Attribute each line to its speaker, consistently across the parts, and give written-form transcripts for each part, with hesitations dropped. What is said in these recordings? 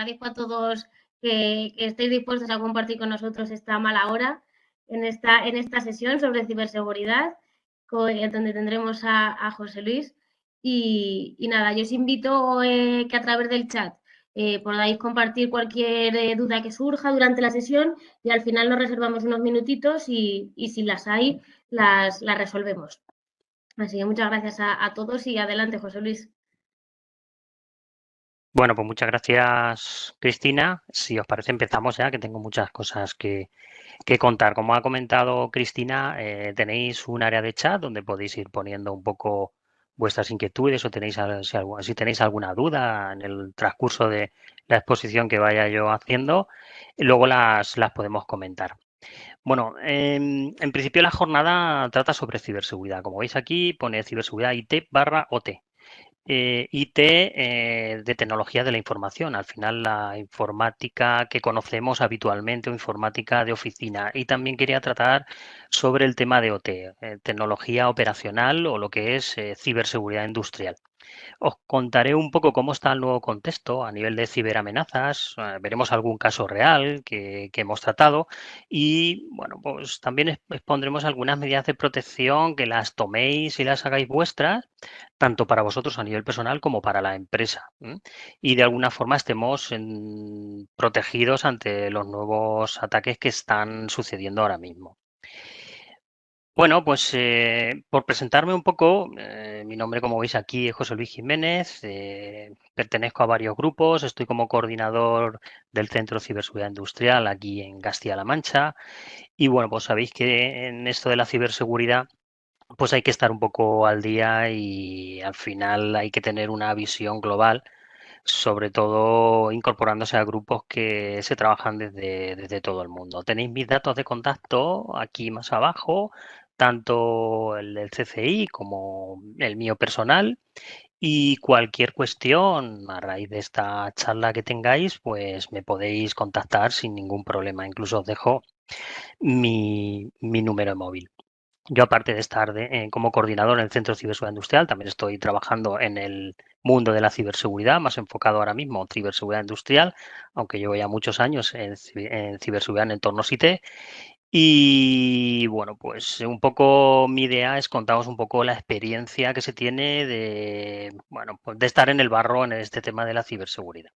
Speaker 1: agradezco a todos que estéis dispuestos a compartir con nosotros esta mala hora en esta sesión sobre ciberseguridad, donde tendremos a José Luis. Y nada, yo os invito que a través del chat podáis compartir cualquier duda que surja durante la sesión y al final nos reservamos unos minutitos y si las hay, las resolvemos. Así que muchas gracias a todos y adelante, José Luis.
Speaker 2: Bueno, pues muchas gracias, Cristina. Si os parece, empezamos ya, que tengo muchas cosas que contar. Como ha comentado Cristina, tenéis un área de chat donde podéis ir poniendo un poco vuestras inquietudes o si tenéis alguna duda en el transcurso de la exposición que vaya yo haciendo, luego las podemos comentar. Bueno, en principio la jornada trata sobre ciberseguridad. Como veis aquí, pone ciberseguridad IT/OT. IT de tecnología de la información, al final la informática que conocemos habitualmente o informática de oficina. Y también quería tratar sobre el tema de OT, tecnología operacional o lo que es ciberseguridad industrial. Os contaré un poco cómo está el nuevo contexto a nivel de ciberamenazas, veremos algún caso real que hemos tratado y, bueno, pues también expondremos algunas medidas de protección que las toméis y las hagáis vuestras, tanto para vosotros a nivel personal como para la empresa. Y de alguna forma estemos protegidos ante los nuevos ataques que están sucediendo ahora mismo. Bueno, pues por presentarme un poco, mi nombre, como veis aquí, es José Luis Jiménez, pertenezco a varios grupos, estoy como coordinador del Centro de Ciberseguridad Industrial aquí en Castilla-La Mancha y bueno, pues sabéis que en esto de la ciberseguridad pues hay que estar un poco al día y al final hay que tener una visión global, sobre todo incorporándose a grupos que se trabajan desde todo el mundo. Tenéis mis datos de contacto aquí más abajo, tanto el del CCI como el mío personal. Y cualquier cuestión a raíz de esta charla que tengáis, pues me podéis contactar sin ningún problema. Incluso os dejo mi número de móvil. Yo, aparte de estar como coordinador en el Centro de Ciberseguridad Industrial, también estoy trabajando en el mundo de la ciberseguridad, más enfocado ahora mismo en ciberseguridad industrial, aunque llevo ya muchos años en ciberseguridad en entornos IT. Y bueno, pues un poco mi idea es contaros un poco la experiencia que se tiene bueno, pues de estar en el barro en este tema de la ciberseguridad.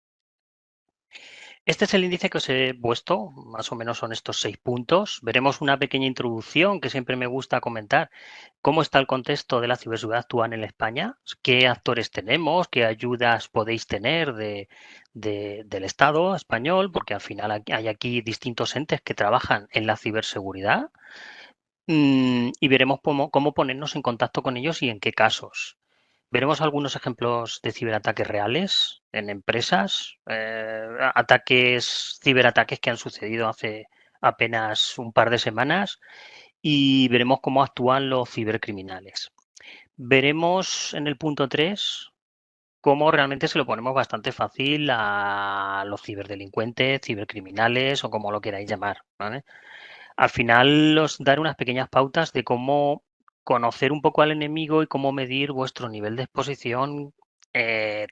Speaker 2: Este es el índice que os he puesto, más o menos son estos 6 puntos. Veremos una pequeña introducción que siempre me gusta comentar. ¿Cómo está el contexto de la ciberseguridad actual en España? ¿Qué actores tenemos? ¿Qué ayudas podéis tener del Estado español? Porque al final hay aquí distintos entes que trabajan en la ciberseguridad. Y veremos cómo ponernos en contacto con ellos y en qué casos. Veremos algunos ejemplos de ciberataques reales en empresas, ciberataques que han sucedido hace apenas un par de semanas y veremos cómo actúan los cibercriminales. Veremos en el punto 3 cómo realmente se lo ponemos bastante fácil a los ciberdelincuentes, cibercriminales o como lo queráis llamar, ¿vale? Al final os daré unas pequeñas pautas de cómo conocer un poco al enemigo y cómo medir vuestro nivel de exposición,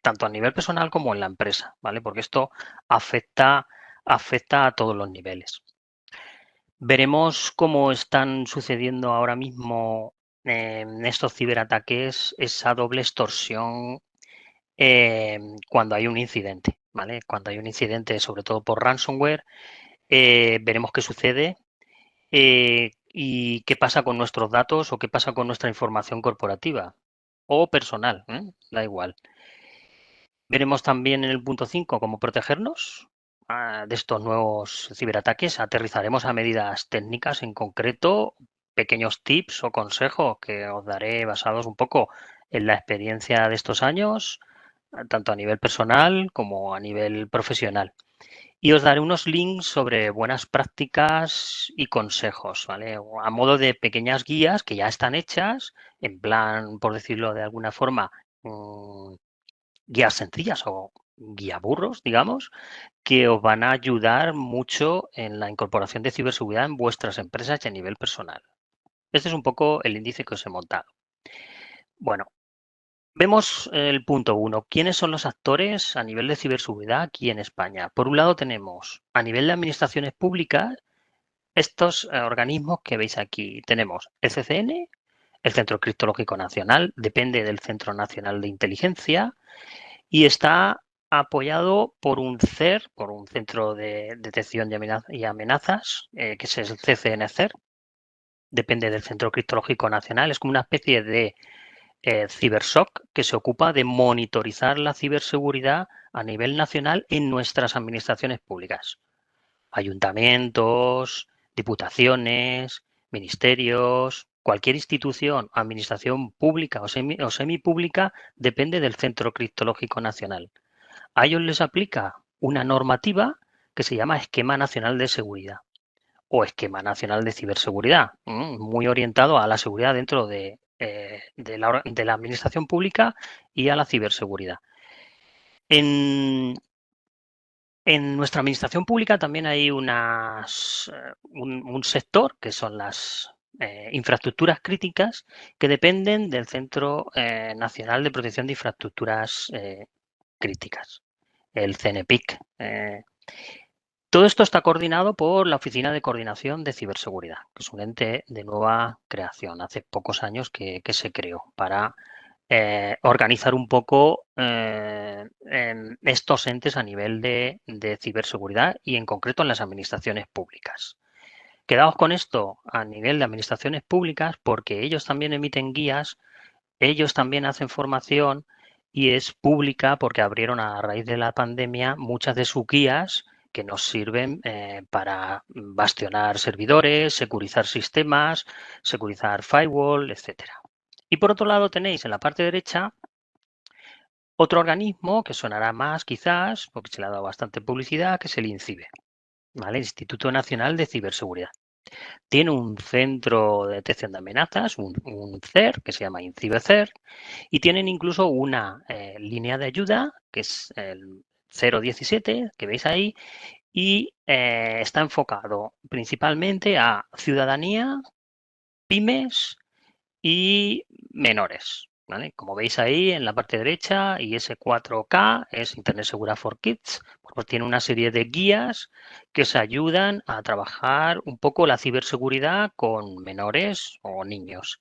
Speaker 2: tanto a nivel personal como en la empresa, ¿vale? Porque esto afecta a todos los niveles. Veremos cómo están sucediendo ahora mismo en estos ciberataques esa doble extorsión cuando hay un incidente, ¿vale? Cuando hay un incidente, sobre todo por ransomware, veremos qué sucede y qué pasa con nuestros datos o qué pasa con nuestra información corporativa o personal, da igual. Veremos también en el punto 5 cómo protegernos de estos nuevos ciberataques. Aterrizaremos a medidas técnicas en concreto, pequeños tips o consejos que os daré basados un poco en la experiencia de estos años, tanto a nivel personal como a nivel profesional. Y os daré unos links sobre buenas prácticas y consejos, ¿vale? A modo de pequeñas guías que ya están hechas, en plan, por decirlo de alguna forma, guías sencillas o guía burros, digamos, que os van a ayudar mucho en la incorporación de ciberseguridad en vuestras empresas y a nivel personal. Este es un poco el índice que os he montado. Bueno, Vemos el punto 1. ¿Quiénes son los actores a nivel de ciberseguridad aquí en España? Por un lado tenemos a nivel de administraciones públicas estos organismos que veis aquí. Tenemos el CCN, el Centro Criptológico Nacional, depende del Centro Nacional de Inteligencia y está apoyado por un CER, por un Centro de Detección y Amenazas, que es el CCN-CER, depende del Centro Criptológico Nacional, es como una especie de CiberSOC que se ocupa de monitorizar la ciberseguridad a nivel nacional en nuestras administraciones públicas. Ayuntamientos, diputaciones, ministerios, cualquier institución, administración pública o semipública depende del Centro Criptológico Nacional. A ellos les aplica una normativa que se llama Esquema Nacional de Seguridad o Esquema Nacional de Ciberseguridad, muy orientado a la seguridad dentro de la administración pública y a la ciberseguridad. En nuestra administración pública también hay un sector que son las infraestructuras críticas que dependen del Centro Nacional de Protección de Infraestructuras Críticas, el CNPIC. Todo esto está coordinado por la Oficina de Coordinación de Ciberseguridad, que es un ente de nueva creación. Hace pocos años que se creó para organizar un poco en estos entes a nivel de ciberseguridad y en concreto en las administraciones públicas. Quedaos con esto a nivel de administraciones públicas porque ellos también emiten guías, ellos también hacen formación y es pública porque abrieron a raíz de la pandemia muchas de sus guías que nos sirven para bastionar servidores, securizar sistemas, securizar firewall, etcétera. Y por otro lado tenéis en la parte derecha otro organismo que sonará más quizás, porque se le ha dado bastante publicidad, que es el INCIBE, ¿vale? Instituto Nacional de Ciberseguridad. Tiene un centro de detección de amenazas, un CER, que se llama INCIBE CER, y tienen incluso una línea de ayuda, que es el 017, que veis ahí, y está enfocado principalmente a ciudadanía, pymes y menores. ¿Vale? Como veis ahí en la parte derecha, IS4K es Internet Segura for Kids, pues tiene una serie de guías que os ayudan a trabajar un poco la ciberseguridad con menores o niños.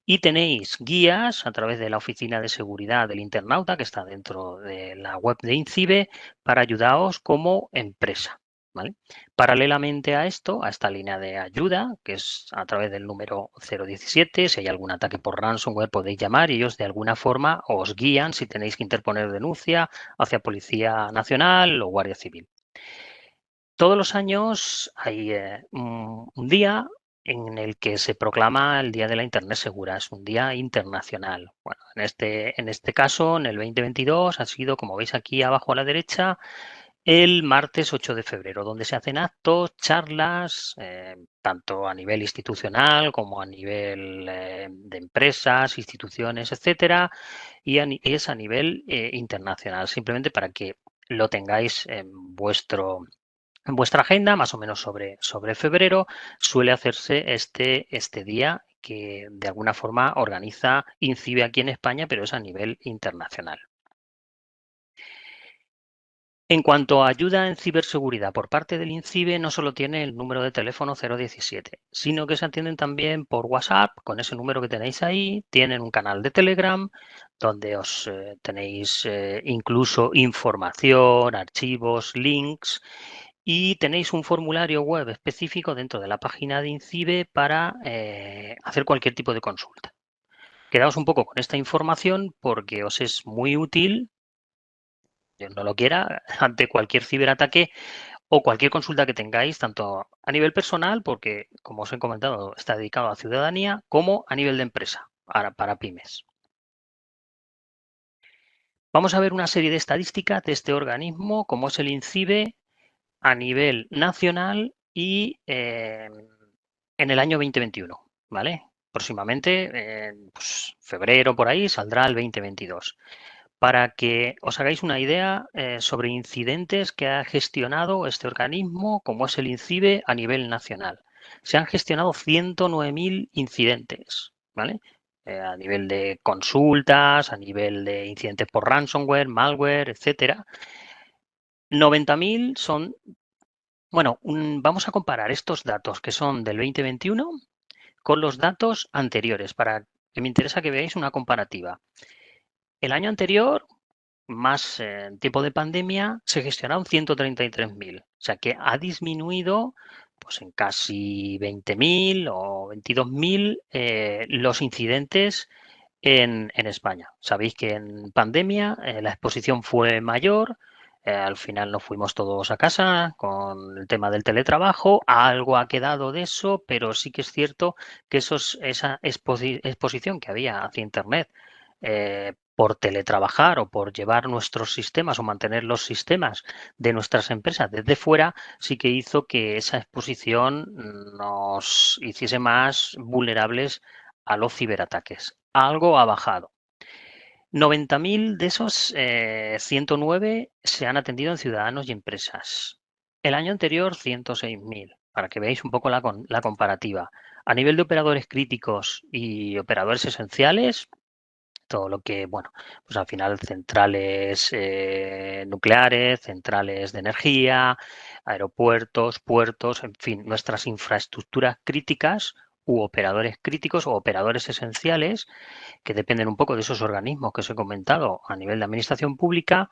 Speaker 2: Y tenéis guías a través de la Oficina de Seguridad del Internauta, que está dentro de la web de INCIBE, para ayudaros como empresa. ¿Vale? Paralelamente a esto, a esta línea de ayuda, que es a través del número 017, si hay algún ataque por ransomware podéis llamar y ellos de alguna forma os guían si tenéis que interponer denuncia hacia Policía Nacional o Guardia Civil. Todos los años hay un día en el que se proclama el Día de la Internet Segura, es un día internacional. Bueno, en este caso, en el 2022, ha sido, como veis aquí abajo a la derecha, el martes 8 de febrero, donde se hacen actos, charlas, tanto a nivel institucional como a nivel de empresas, instituciones, etcétera, y es a nivel internacional, simplemente para que lo tengáis en vuestra agenda, más o menos sobre febrero, suele hacerse este día que de alguna forma organiza INCIBE aquí en España, pero es a nivel internacional. En cuanto a ayuda en ciberseguridad por parte del INCIBE, no solo tiene el número de teléfono 017, sino que se atienden también por WhatsApp, con ese número que tenéis ahí, tienen un canal de Telegram, donde os tenéis incluso información, archivos, links, y tenéis un formulario web específico dentro de la página de INCIBE para hacer cualquier tipo de consulta. Quedaos un poco con esta información porque os es muy útil, Dios no lo quiera, ante cualquier ciberataque o cualquier consulta que tengáis, tanto a nivel personal, porque como os he comentado, está dedicado a ciudadanía, como a nivel de empresa, para pymes. Vamos a ver una serie de estadísticas de este organismo, como es el INCIBE, a nivel nacional y en el año 2021, ¿vale? Próximamente, pues, febrero por ahí, saldrá el 2022. Para que os hagáis una idea sobre incidentes que ha gestionado este organismo, como es el INCIBE, a nivel nacional. Se han gestionado 109.000 incidentes, ¿vale? a nivel de consultas, a nivel de incidentes por ransomware, malware, etcétera. 90.000 son, bueno, vamos a comparar estos datos que son del 2021 con los datos anteriores, para que me interesa que veáis una comparativa. El año anterior, más en tiempo de pandemia, se gestionaron 133.000. O sea que ha disminuido pues en casi 20.000 o 22.000 los incidentes en España. Sabéis que en pandemia la exposición fue mayor. Al final nos fuimos todos a casa con el tema del teletrabajo. Algo ha quedado de eso, pero sí que es cierto que esa exposición que había hacia Internet por teletrabajar o por llevar nuestros sistemas o mantener los sistemas de nuestras empresas desde fuera, sí que hizo que esa exposición nos hiciese más vulnerables a los ciberataques. Algo ha bajado. 90.000 de esos 109 se han atendido en ciudadanos y empresas. El año anterior, 106.000, para que veáis un poco la comparativa. A nivel de operadores críticos y operadores esenciales, todo lo que, bueno, pues al final centrales nucleares, centrales de energía, aeropuertos, puertos, en fin, nuestras infraestructuras críticas u operadores críticos o operadores esenciales que dependen un poco de esos organismos que os he comentado a nivel de administración pública,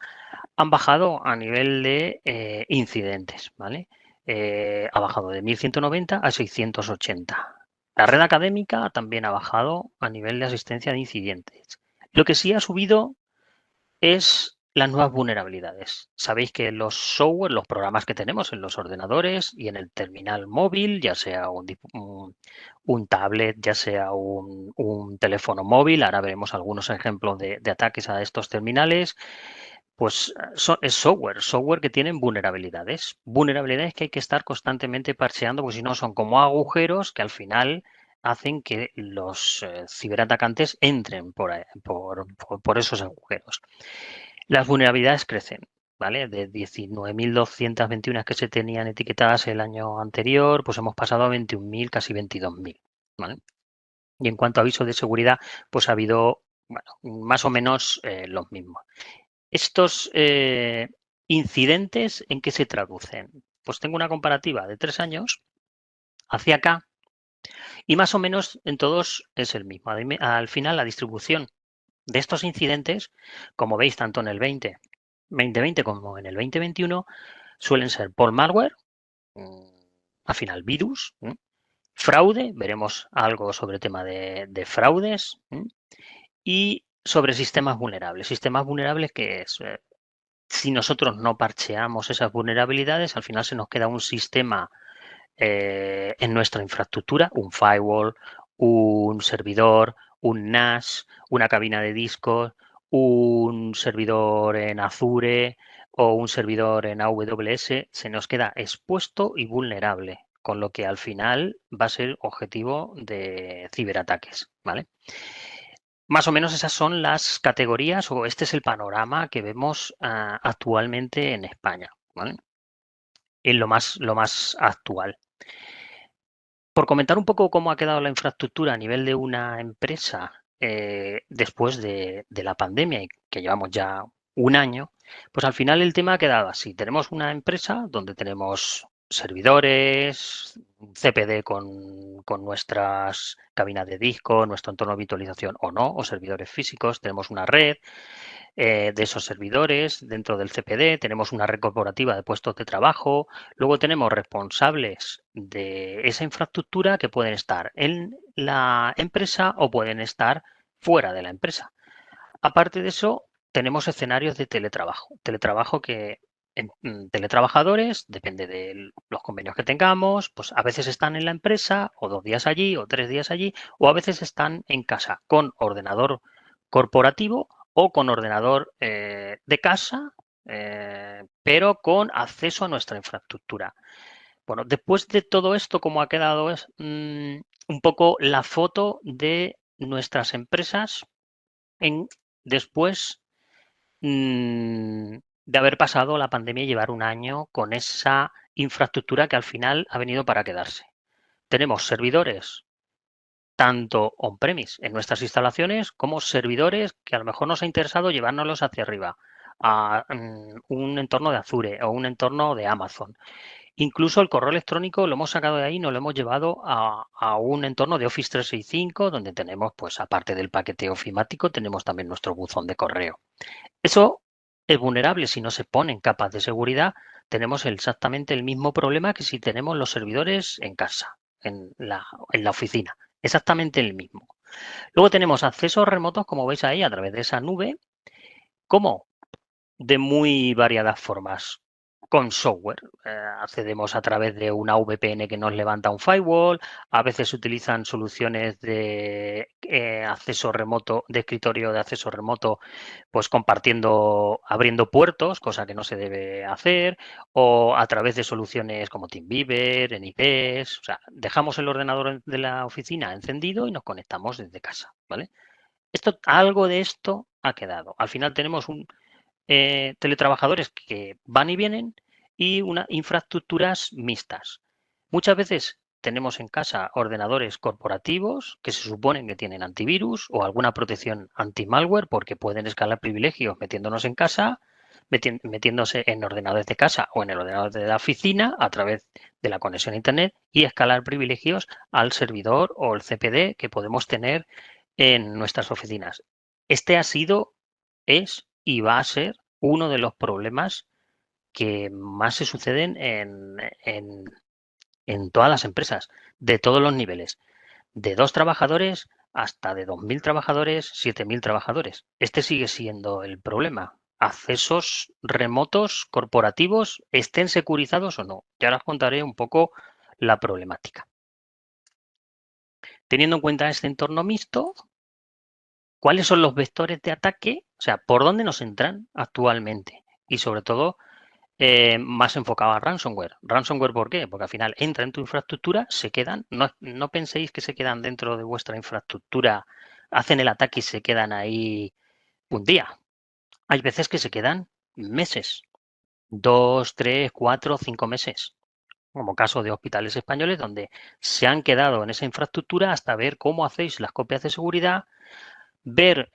Speaker 2: han bajado a nivel de incidentes, ¿vale? Ha bajado de 1.190 a 680. La red académica también ha bajado a nivel de asistencia de incidentes. Lo que sí ha subido es las nuevas vulnerabilidades. Sabéis que los software, los programas que tenemos en los ordenadores y en el terminal móvil, ya sea un tablet, ya sea un teléfono móvil, ahora veremos algunos ejemplos de ataques a estos terminales, pues es software que tienen vulnerabilidades que hay que estar constantemente parcheando, porque si no son como agujeros que al final hacen que los ciberatacantes entren por esos agujeros. Las vulnerabilidades crecen, ¿vale? De 19.221 que se tenían etiquetadas el año anterior, pues hemos pasado a 21.000, casi 22.000, ¿vale? Y en cuanto a aviso de seguridad, pues ha habido, bueno, más o menos los mismos. Estos incidentes, ¿en qué se traducen? Pues tengo una comparativa de 3 años hacia acá y más o menos en todos es el mismo. Al final, la distribución de estos incidentes, como veis, tanto en el 2020 como en el 2021, suelen ser por malware, al final virus, fraude, veremos algo sobre el tema de fraudes, y sobre sistemas vulnerables. Sistemas vulnerables que es, si nosotros no parcheamos esas vulnerabilidades, al final se nos queda un sistema en nuestra infraestructura, un firewall, un servidor, un NAS, una cabina de discos, un servidor en Azure o un servidor en AWS, se nos queda expuesto y vulnerable, con lo que al final va a ser objetivo de ciberataques, ¿vale? Más o menos esas son las categorías o este es el panorama que vemos actualmente en España, ¿vale? En lo más actual. Por comentar un poco cómo ha quedado la infraestructura a nivel de una empresa después de la pandemia y que llevamos ya un año, pues al final el tema ha quedado así. Tenemos una empresa donde tenemos servidores, un CPD con nuestras cabinas de disco, nuestro entorno de virtualización o no, o servidores físicos, tenemos una red de esos servidores dentro del CPD, tenemos una red corporativa de puestos de trabajo, luego tenemos responsables de esa infraestructura que pueden estar en la empresa o pueden estar fuera de la empresa. Aparte de eso, tenemos escenarios de teletrabajo que teletrabajadores, depende de los convenios que tengamos, pues a veces están en la empresa o 2 días allí o 3 días allí o a veces están en casa con ordenador corporativo o con ordenador de casa, pero con acceso a nuestra infraestructura. Bueno, después de todo esto, ¿cómo ha quedado? Es un poco la foto de nuestras empresas después de haber pasado la pandemia y llevar un año con esa infraestructura que al final ha venido para quedarse. Tenemos servidores tanto on-premise en nuestras instalaciones como servidores que a lo mejor nos ha interesado llevárnoslos hacia arriba a un entorno de Azure o un entorno de Amazon. Incluso el correo electrónico lo hemos sacado de ahí y nos lo hemos llevado a un entorno de Office 365 donde tenemos, pues aparte del paquete ofimático, tenemos también nuestro buzón de correo. Eso es vulnerable si no se ponen capas de seguridad. Tenemos exactamente el mismo problema que si tenemos los servidores en casa, en la oficina. Exactamente el mismo. Luego tenemos accesos remotos, como veis ahí, a través de esa nube. ¿Cómo? De muy variadas formas. Con software. Accedemos a través de una VPN que nos levanta un firewall. A veces se utilizan soluciones de acceso remoto, de escritorio de acceso remoto, pues compartiendo, abriendo puertos, cosa que no se debe hacer, o a través de soluciones como TeamViewer, NIPS. O sea, dejamos el ordenador de la oficina encendido y nos conectamos desde casa, ¿vale? Algo de esto ha quedado. Al final tenemos teletrabajadores que van y vienen y infraestructuras mixtas. Muchas veces tenemos en casa ordenadores corporativos que se suponen que tienen antivirus o alguna protección anti-malware porque pueden escalar privilegios metiéndonos en casa, metiéndose en ordenadores de casa o en el ordenador de la oficina a través de la conexión a Internet y escalar privilegios al servidor o el CPD que podemos tener en nuestras oficinas. Este ha sido, es y va a ser uno de los problemas que más se suceden en todas las empresas, de todos los niveles, de 2 trabajadores hasta de 2.000 trabajadores, 7.000 trabajadores. Este sigue siendo el problema. Accesos remotos corporativos, estén securizados o no. Ya os contaré un poco la problemática. Teniendo en cuenta este entorno mixto, ¿cuáles son los vectores de ataque? O sea, ¿por dónde nos entran actualmente? Y sobre todo, más enfocado a ransomware. ¿Ransomware por qué? Porque al final entra en tu infraestructura, se quedan, no penséis que se quedan dentro de vuestra infraestructura, hacen el ataque y se quedan ahí un día. Hay veces que se quedan meses, 2, 3, 4, 5 meses, como caso de hospitales españoles donde se han quedado en esa infraestructura hasta ver cómo hacéis las copias de seguridad, ver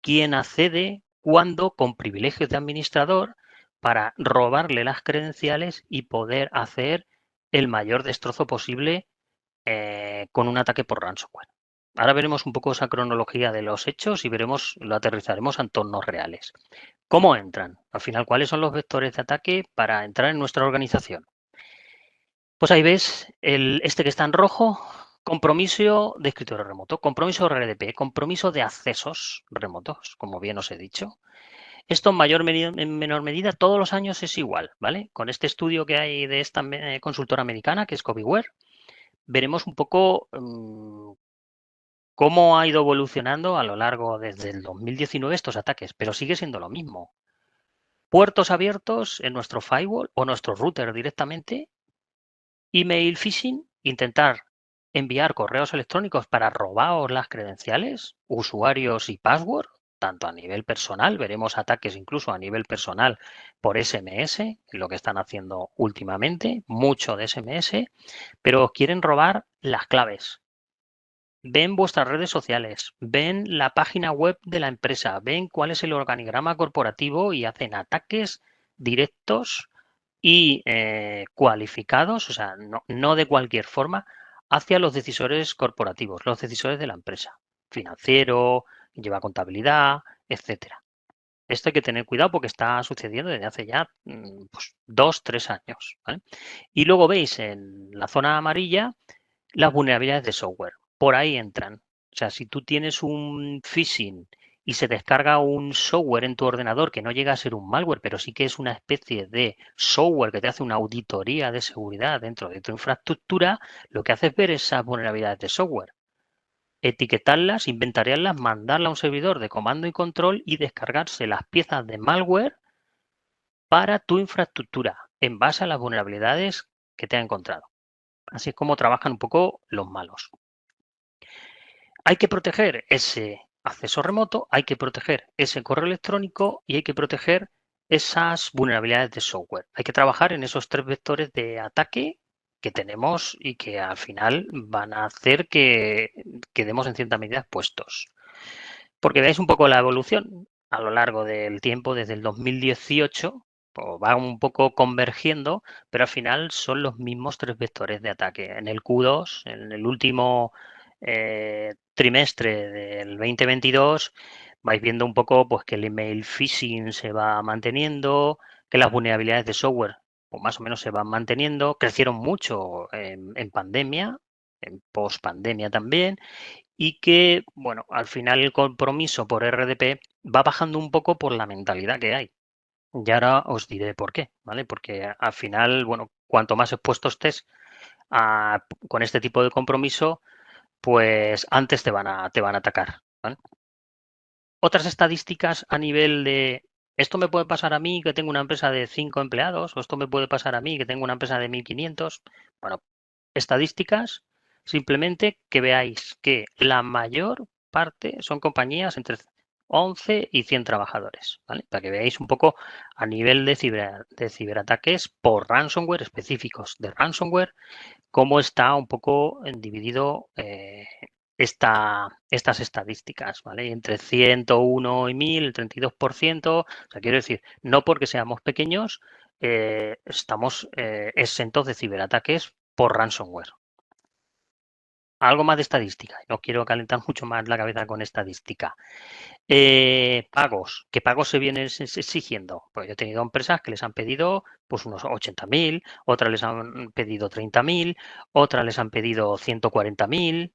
Speaker 2: quién accede, cuándo, con privilegios de administrador, para robarle las credenciales y poder hacer el mayor destrozo posible con un ataque por ransomware. Ahora veremos un poco esa cronología de los hechos y veremos, lo aterrizaremos a entornos reales. ¿Cómo entran? Al final, ¿cuáles son los vectores de ataque para entrar en nuestra organización? Pues ahí ves este que está en rojo, compromiso de escritorio remoto, compromiso RDP, compromiso de accesos remotos, como bien os he dicho. Esto en menor medida todos los años es igual, ¿vale? Con este estudio que hay de esta consultora americana, que es CoviWare, veremos un poco cómo ha ido evolucionando a lo largo desde el 2019 estos ataques, pero sigue siendo lo mismo. Puertos abiertos en nuestro firewall o nuestro router directamente, email phishing, intentar enviar correos electrónicos para robaros las credenciales, usuarios y password, tanto a nivel personal, veremos ataques incluso a nivel personal por SMS, lo que están haciendo últimamente, mucho de SMS, pero os quieren robar las claves. Ven vuestras redes sociales, ven la página web de la empresa, ven cuál es el organigrama corporativo y hacen ataques directos y cualificados, o sea, no de cualquier forma, hacia los decisores corporativos, los decisores de la empresa, financiero, lleva contabilidad, etcétera. Esto hay que tener cuidado porque está sucediendo desde hace ya pues, 2, 3 años. ¿Vale? Y luego veis en la zona amarilla las vulnerabilidades de software. Por ahí entran. O sea, si tú tienes un phishing y se descarga un software en tu ordenador que no llega a ser un malware, pero sí que es una especie de software que te hace una auditoría de seguridad dentro de tu infraestructura, lo que hace es ver esas vulnerabilidades de software, etiquetarlas, inventariarlas, mandarla a un servidor de comando y control y descargarse las piezas de malware para tu infraestructura en base a las vulnerabilidades que te ha encontrado. Así es como trabajan un poco los malos. Hay que proteger ese acceso remoto, hay que proteger ese correo electrónico y hay que proteger esas vulnerabilidades de software. Hay que trabajar en esos 3 vectores de ataque tenemos y que al final van a hacer que quedemos en cierta medida expuestos. Porque veáis un poco la evolución a lo largo del tiempo, desde el 2018, pues va un poco convergiendo, pero al final son los mismos tres vectores de ataque. En el Q2, en el último trimestre del 2022, vais viendo un poco pues que el email phishing se va manteniendo, que las vulnerabilidades de software pues más o menos se van manteniendo, crecieron mucho en pandemia, en post-pandemia también, y que, bueno, al final el compromiso por RDP va bajando un poco por la mentalidad que hay. Y ahora os diré por qué, ¿vale? Porque al final, bueno, cuanto más expuesto estés con este tipo de compromiso, pues antes te van a atacar, ¿vale? Otras estadísticas a nivel de esto me puede pasar a mí que tengo una empresa de 5 empleados, o esto me puede pasar a mí que tengo una empresa de 1.500. Bueno, estadísticas, simplemente que veáis que la mayor parte son compañías entre 11 y 100 trabajadores, ¿vale? Para que veáis un poco a nivel de ciberataques por ransomware específicos de ransomware, cómo está un poco dividido estas estadísticas, ¿vale? Entre 101 y 1000, el 32%. O sea, quiero decir, no porque seamos pequeños estamos exentos de ciberataques por ransomware. Algo más de estadística. No quiero calentar mucho más la cabeza con estadística. Pagos. ¿Qué pagos se vienen exigiendo? Pues yo he tenido empresas que les han pedido pues unos 80.000, otras les han pedido 30.000, otras les han pedido 140.000.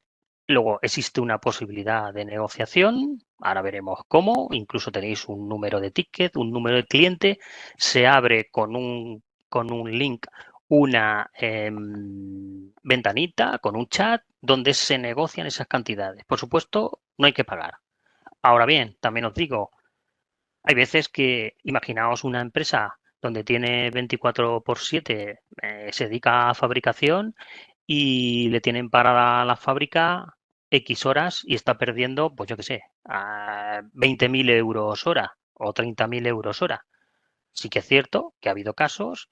Speaker 2: Luego existe una posibilidad de negociación. Ahora veremos cómo. Incluso tenéis un número de ticket, un número de cliente. Se abre con un link una ventanita, con un chat, donde se negocian esas cantidades. Por supuesto, no hay que pagar. Ahora bien, también os digo, hay veces que, imaginaos una empresa donde tiene 24/7, se dedica a fabricación y le tienen parada la fábrica X horas y está perdiendo, pues yo qué sé, a 20.000 euros hora o 30.000 euros hora. Sí que es cierto que ha habido casos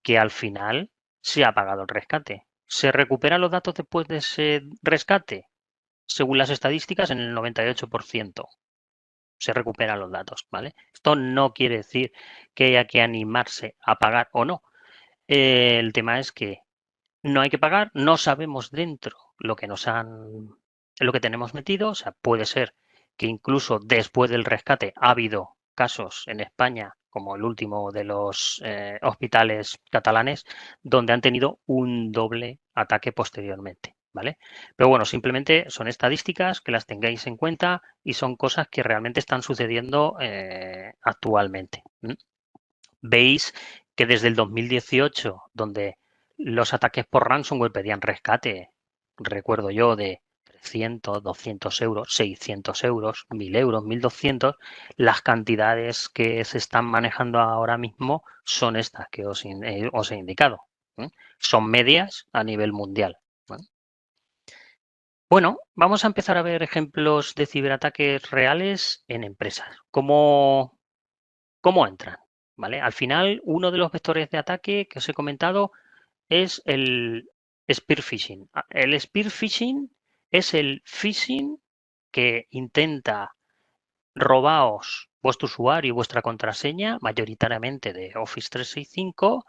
Speaker 2: que al final se ha pagado el rescate. ¿Se recuperan los datos después de ese rescate? Según las estadísticas, en el 98% se recuperan los datos, ¿vale? Esto no quiere decir que haya que animarse a pagar o no. El tema es que no hay que pagar, no sabemos dentro lo que tenemos metido, o sea, puede ser que incluso después del rescate ha habido casos en España, como el último de los hospitales catalanes, donde han tenido un doble ataque posteriormente, ¿vale? Pero bueno, simplemente son estadísticas que las tengáis en cuenta y son cosas que realmente están sucediendo actualmente. Veis que desde el 2018, donde los ataques por ransomware pedían rescate, recuerdo yo, de 300, 200 euros, 600 euros, 1.000 euros, 1.200, las cantidades que se están manejando ahora mismo son estas que os he indicado. Son medias a nivel mundial. Bueno, vamos a empezar a ver ejemplos de ciberataques reales en empresas. ¿Cómo entran? ¿Vale? Al final, uno de los vectores de ataque que os he comentado es el spear phishing. El spear phishing es el phishing que intenta robaros vuestro usuario y vuestra contraseña, mayoritariamente de Office 365,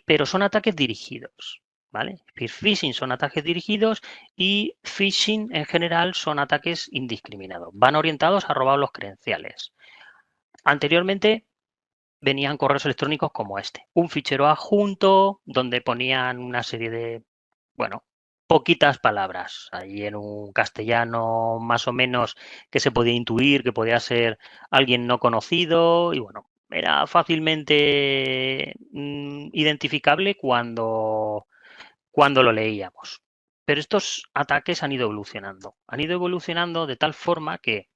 Speaker 2: pero son ataques dirigidos. ¿Vale? Spear phishing son ataques dirigidos y phishing en general son ataques indiscriminados. Van orientados a robar los credenciales. Anteriormente venían correos electrónicos como este. Un fichero adjunto donde ponían una serie de, bueno, poquitas palabras, ahí en un castellano más o menos que se podía intuir que podía ser alguien no conocido y bueno, era fácilmente identificable cuando lo leíamos. Pero estos ataques han ido evolucionando de tal forma que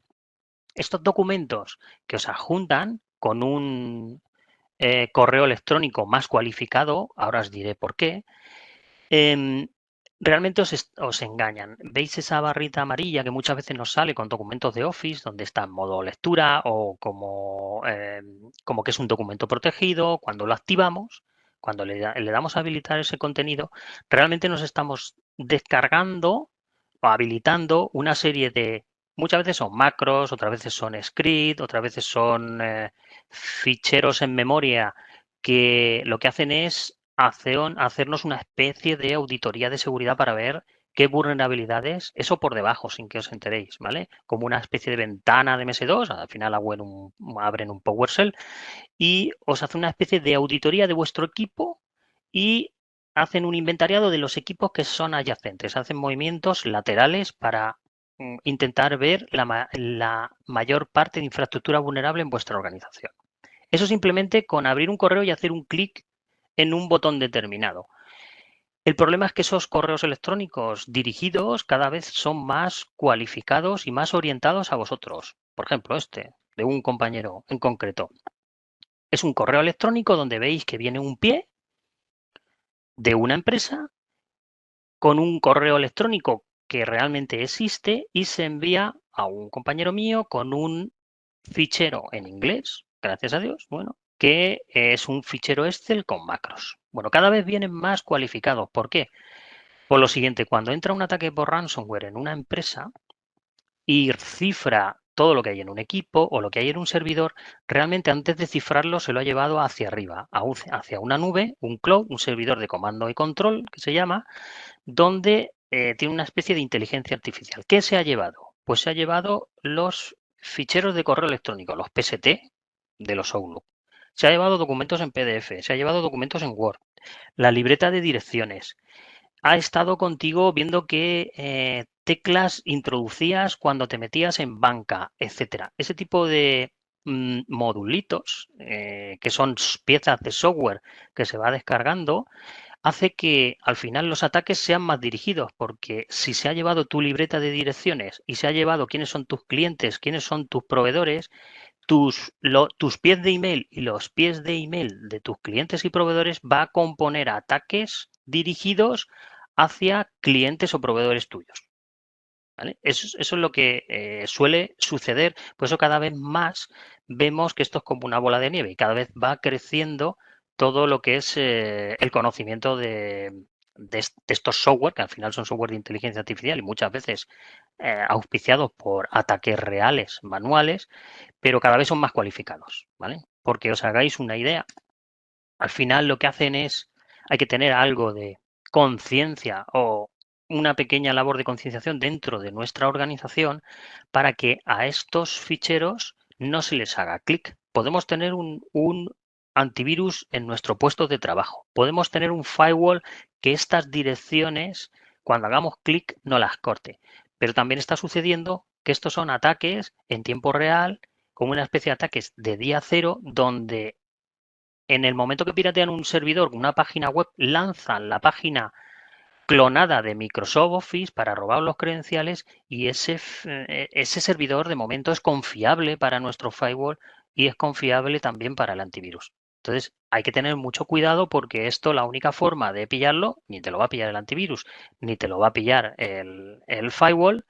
Speaker 2: estos documentos que os adjuntan con un correo electrónico más cualificado, ahora os diré por qué, realmente os engañan. ¿Veis esa barrita amarilla que muchas veces nos sale con documentos de Office, donde está en modo lectura o como que es un documento protegido? Cuando lo activamos, Cuando le damos a habilitar ese contenido, realmente nos estamos descargando o habilitando una serie de, muchas veces son macros, otras veces son scripts, otras veces son ficheros en memoria que lo que hacen es hacernos una especie de auditoría de seguridad para ver qué vulnerabilidades, eso por debajo, sin que os enteréis, ¿vale? Como una especie de ventana de MS2, al final abren un PowerShell y os hace una especie de auditoría de vuestro equipo y hacen un inventariado de los equipos que son adyacentes, hacen movimientos laterales para intentar ver la mayor parte de infraestructura vulnerable en vuestra organización. Eso simplemente con abrir un correo y hacer un clic en un botón determinado. El problema es que esos correos electrónicos dirigidos cada vez son más cualificados y más orientados a vosotros. Por ejemplo, este, de un compañero en concreto. Es un correo electrónico donde veis que viene un pie de una empresa con un correo electrónico que realmente existe y se envía a un compañero mío con un fichero en inglés, gracias a Dios, bueno, que es un fichero Excel con macros. Bueno, cada vez vienen más cualificados. ¿Por qué? Por lo siguiente, cuando entra un ataque por ransomware en una empresa y cifra todo lo que hay en un equipo o lo que hay en un servidor, realmente antes de cifrarlo se lo ha llevado hacia arriba, hacia una nube, un cloud, un servidor de comando y control que se llama, donde tiene una especie de inteligencia artificial. ¿Qué se ha llevado? Pues se ha llevado los ficheros de correo electrónico, los PST de los Outlook. Se ha llevado documentos en PDF, se ha llevado documentos en Word, la libreta de direcciones, ha estado contigo viendo qué teclas introducías cuando te metías en banca, etcétera. Ese tipo de modulitos, que son piezas de software que se va descargando, hace que al final los ataques sean más dirigidos, porque si se ha llevado tu libreta de direcciones y se ha llevado quiénes son tus clientes, quiénes son tus proveedores, tus pies de email y los pies de email de tus clientes y proveedores va a componer ataques dirigidos hacia clientes o proveedores tuyos. ¿Vale? Eso es lo que suele suceder. Por eso cada vez más vemos que esto es como una bola de nieve y cada vez va creciendo todo lo que es el conocimiento de estos software, que al final son software de inteligencia artificial y muchas veces auspiciados por ataques reales, manuales, pero cada vez son más cualificados. ¿Vale? Porque os hagáis una idea, al final lo que hacen es, hay que tener algo de conciencia o una pequeña labor de concienciación dentro de nuestra organización para que a estos ficheros no se les haga clic. Podemos tener un antivirus en nuestro puesto de trabajo. Podemos tener un firewall que estas direcciones, cuando hagamos clic, no las corte. Pero también está sucediendo que estos son ataques en tiempo real, como una especie de ataques de día cero, donde en el momento que piratean un servidor, una página web, lanzan la página clonada de Microsoft Office para robar los credenciales y ese servidor de momento es confiable para nuestro firewall y es confiable también para el antivirus. Entonces hay que tener mucho cuidado porque esto, la única forma de pillarlo, ni te lo va a pillar el antivirus, ni te lo va a pillar el firewall,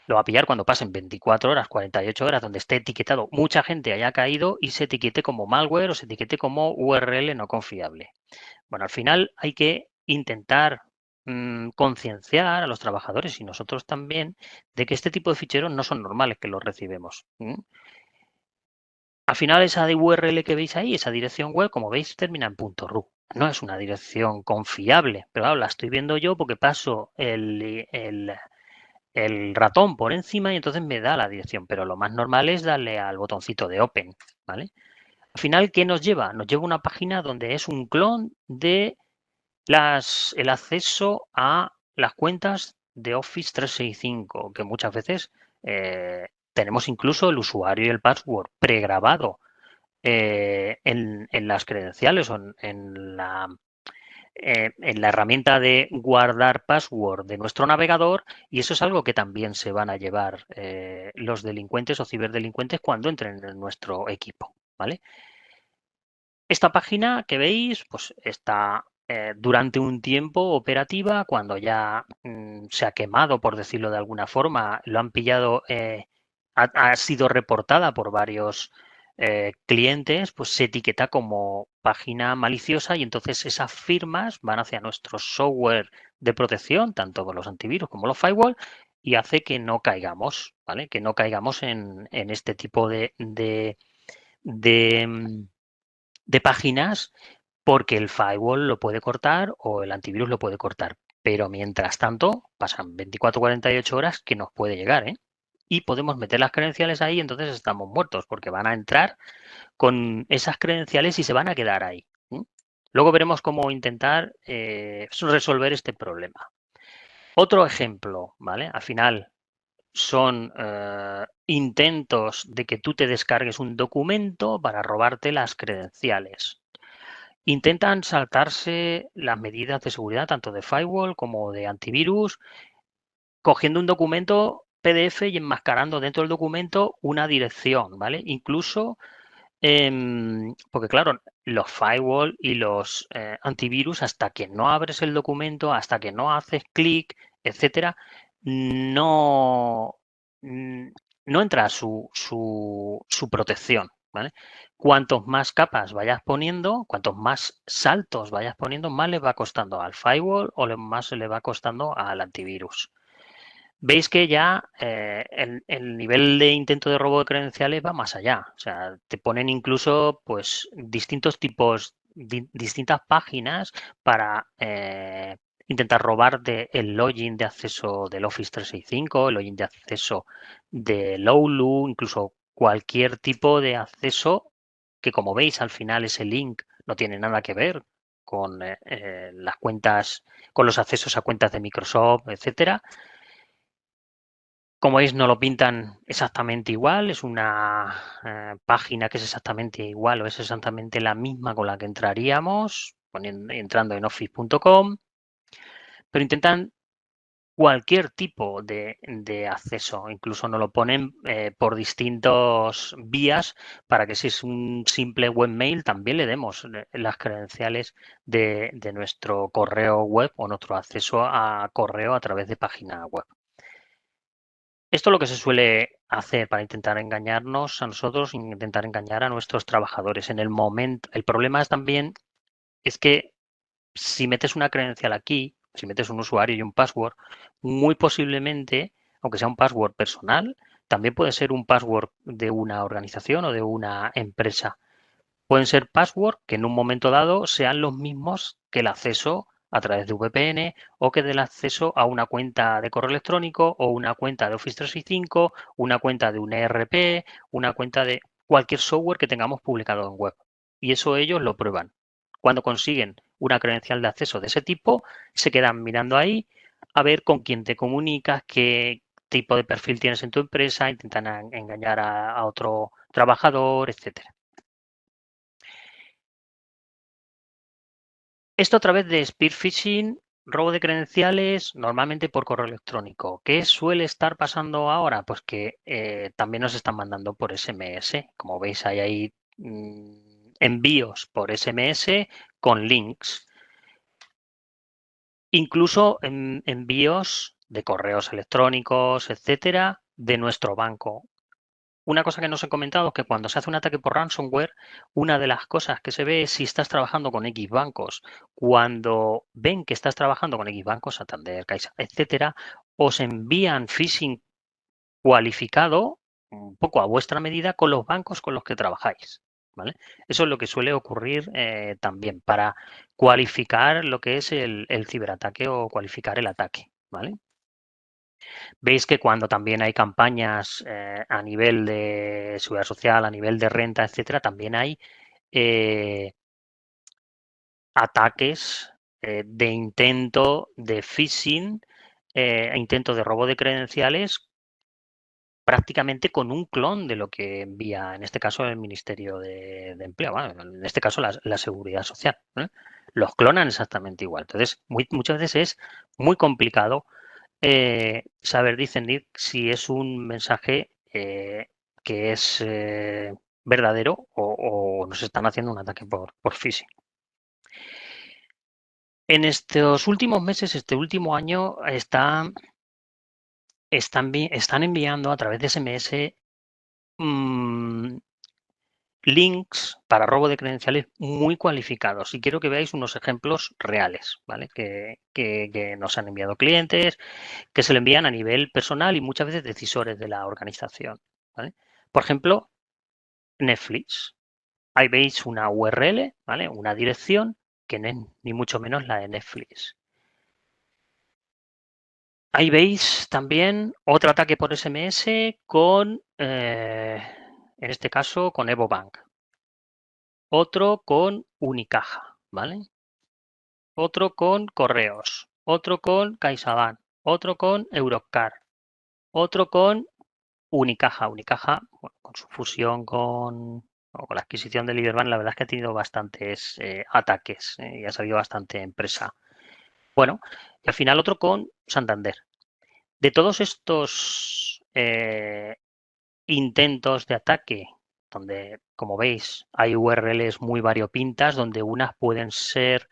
Speaker 2: lo va a pillar cuando pasen 24 horas, 48 horas, donde esté etiquetado, mucha gente haya caído y se etiquete como malware o se etiquete como URL no confiable. Bueno, al final hay que intentar concienciar a los trabajadores y nosotros también de que este tipo de ficheros no son normales que los recibimos. Al final esa de URL que veis ahí, esa dirección web, como veis, termina en .ru. No es una dirección confiable, pero claro, la estoy viendo yo porque paso el ratón por encima y entonces me da la dirección, pero lo más normal es darle al botoncito de Open, ¿vale? Al final, ¿qué nos lleva? Nos lleva a una página donde es un clon de el acceso a las cuentas de Office 365, que muchas veces tenemos incluso el usuario y el password pregrabado en las credenciales o en la herramienta de guardar password de nuestro navegador y eso es algo que también se van a llevar los delincuentes o ciberdelincuentes cuando entren en nuestro equipo, ¿vale? Esta página que veis pues está durante un tiempo operativa cuando ya se ha quemado, por decirlo de alguna forma, lo han pillado, ha sido reportada por varios clientes, pues se etiqueta como página maliciosa y entonces esas firmas van hacia nuestro software de protección, tanto con los antivirus como los firewall, y hace que no caigamos, ¿vale? Que no caigamos en este tipo de páginas porque el firewall lo puede cortar o el antivirus lo puede cortar. Pero mientras tanto, pasan 24 48 horas que nos puede llegar, ¿eh? Y podemos meter las credenciales ahí, entonces estamos muertos porque van a entrar con esas credenciales y se van a quedar ahí. Luego veremos cómo intentar resolver este problema. Otro ejemplo, ¿vale? Al final son intentos de que tú te descargues un documento para robarte las credenciales. Intentan saltarse las medidas de seguridad tanto de firewall como de antivirus, cogiendo un documento PDF y enmascarando dentro del documento una dirección, ¿vale? Incluso porque claro, los firewall y los antivirus, hasta que no abres el documento, hasta que no haces clic, etcétera, no, no entra su protección, ¿vale? Cuantos más capas vayas poniendo, cuantos más saltos vayas poniendo, más le va costando al firewall o más le va costando al antivirus. Veis que ya el nivel de intento de robo de credenciales va más allá. O sea, te ponen incluso pues distintos tipos, distintas páginas para intentar robar el login de acceso del Office 365, el login de acceso de Lowlu, incluso cualquier tipo de acceso que, como veis, al final ese link no tiene nada que ver con las cuentas, con los accesos a cuentas de Microsoft, etcétera. Como veis, no lo pintan exactamente igual, es una página que es exactamente igual o es exactamente la misma con la que entraríamos entrando en office.com, pero intentan cualquier tipo de acceso, incluso nos lo ponen por distintos vías para que si es un simple webmail también le demos las credenciales de nuestro correo web o nuestro acceso a correo a través de página web. Esto es lo que se suele hacer para intentar engañarnos a nosotros, intentar engañar a nuestros trabajadores. En el momento, el problema es que si metes una credencial aquí, si metes un usuario y un password, muy posiblemente, aunque sea un password personal, también puede ser un password de una organización o de una empresa. Pueden ser password que en un momento dado sean los mismos que el acceso a través de VPN o que del acceso a una cuenta de correo electrónico o una cuenta de Office 365, una cuenta de un ERP, una cuenta de cualquier software que tengamos publicado en web. Y eso ellos lo prueban. Cuando consiguen una credencial de acceso de ese tipo, se quedan mirando ahí a ver con quién te comunicas, qué tipo de perfil tienes en tu empresa, intentan engañar a otro trabajador, etcétera. Esto a través de spear phishing, robo de credenciales, normalmente por correo electrónico. ¿Qué suele estar pasando ahora? Pues que también nos están mandando por SMS. Como veis, hay ahí envíos por SMS con links. Incluso envíos de correos electrónicos, etcétera, de nuestro banco. Una cosa que no os he comentado es que cuando se hace un ataque por ransomware, una de las cosas que se ve es si estás trabajando con X bancos. Cuando ven que estás trabajando con X bancos, Santander, Caixa, etcétera, os envían phishing cualificado un poco a vuestra medida con los bancos con los que trabajáis. ¿Vale? Eso es lo que suele ocurrir también para cualificar lo que es el ciberataque o cualificar el ataque. ¿Vale? Veis que cuando también hay campañas a nivel de seguridad social, a nivel de renta, etcétera, también hay ataques de intento de phishing, intento de robo de credenciales, prácticamente con un clon de lo que envía, en este caso, el Ministerio de Empleo, bueno, en este caso la Seguridad Social. Los clonan exactamente igual. Entonces, muchas veces es muy complicado saber discernir si es un mensaje que es verdadero o nos están haciendo un ataque por phishing. En estos últimos meses, este último año, están enviando a través de SMS links para robo de credenciales muy cualificados y quiero que veáis unos ejemplos reales, ¿vale? Que nos han enviado clientes, que se le envían a nivel personal y muchas veces decisores de la organización, ¿vale? Por ejemplo, Netflix. Ahí veis una URL, ¿vale? Una dirección que no es ni mucho menos la de Netflix. Ahí veis también otro ataque por SMS con, en este caso, con EvoBank. Otro con Unicaja, ¿vale? Otro con Correos. Otro con CaixaBank. Otro con Eurocar. Otro con Unicaja. Unicaja, bueno, con su fusión o con la adquisición de Liberbank, la verdad es que ha tenido bastantes ataques y ha salido bastante empresa. Bueno, y al final otro con Santander. De todos estos intentos de ataque, donde, como veis, hay URLs muy variopintas, donde unas pueden ser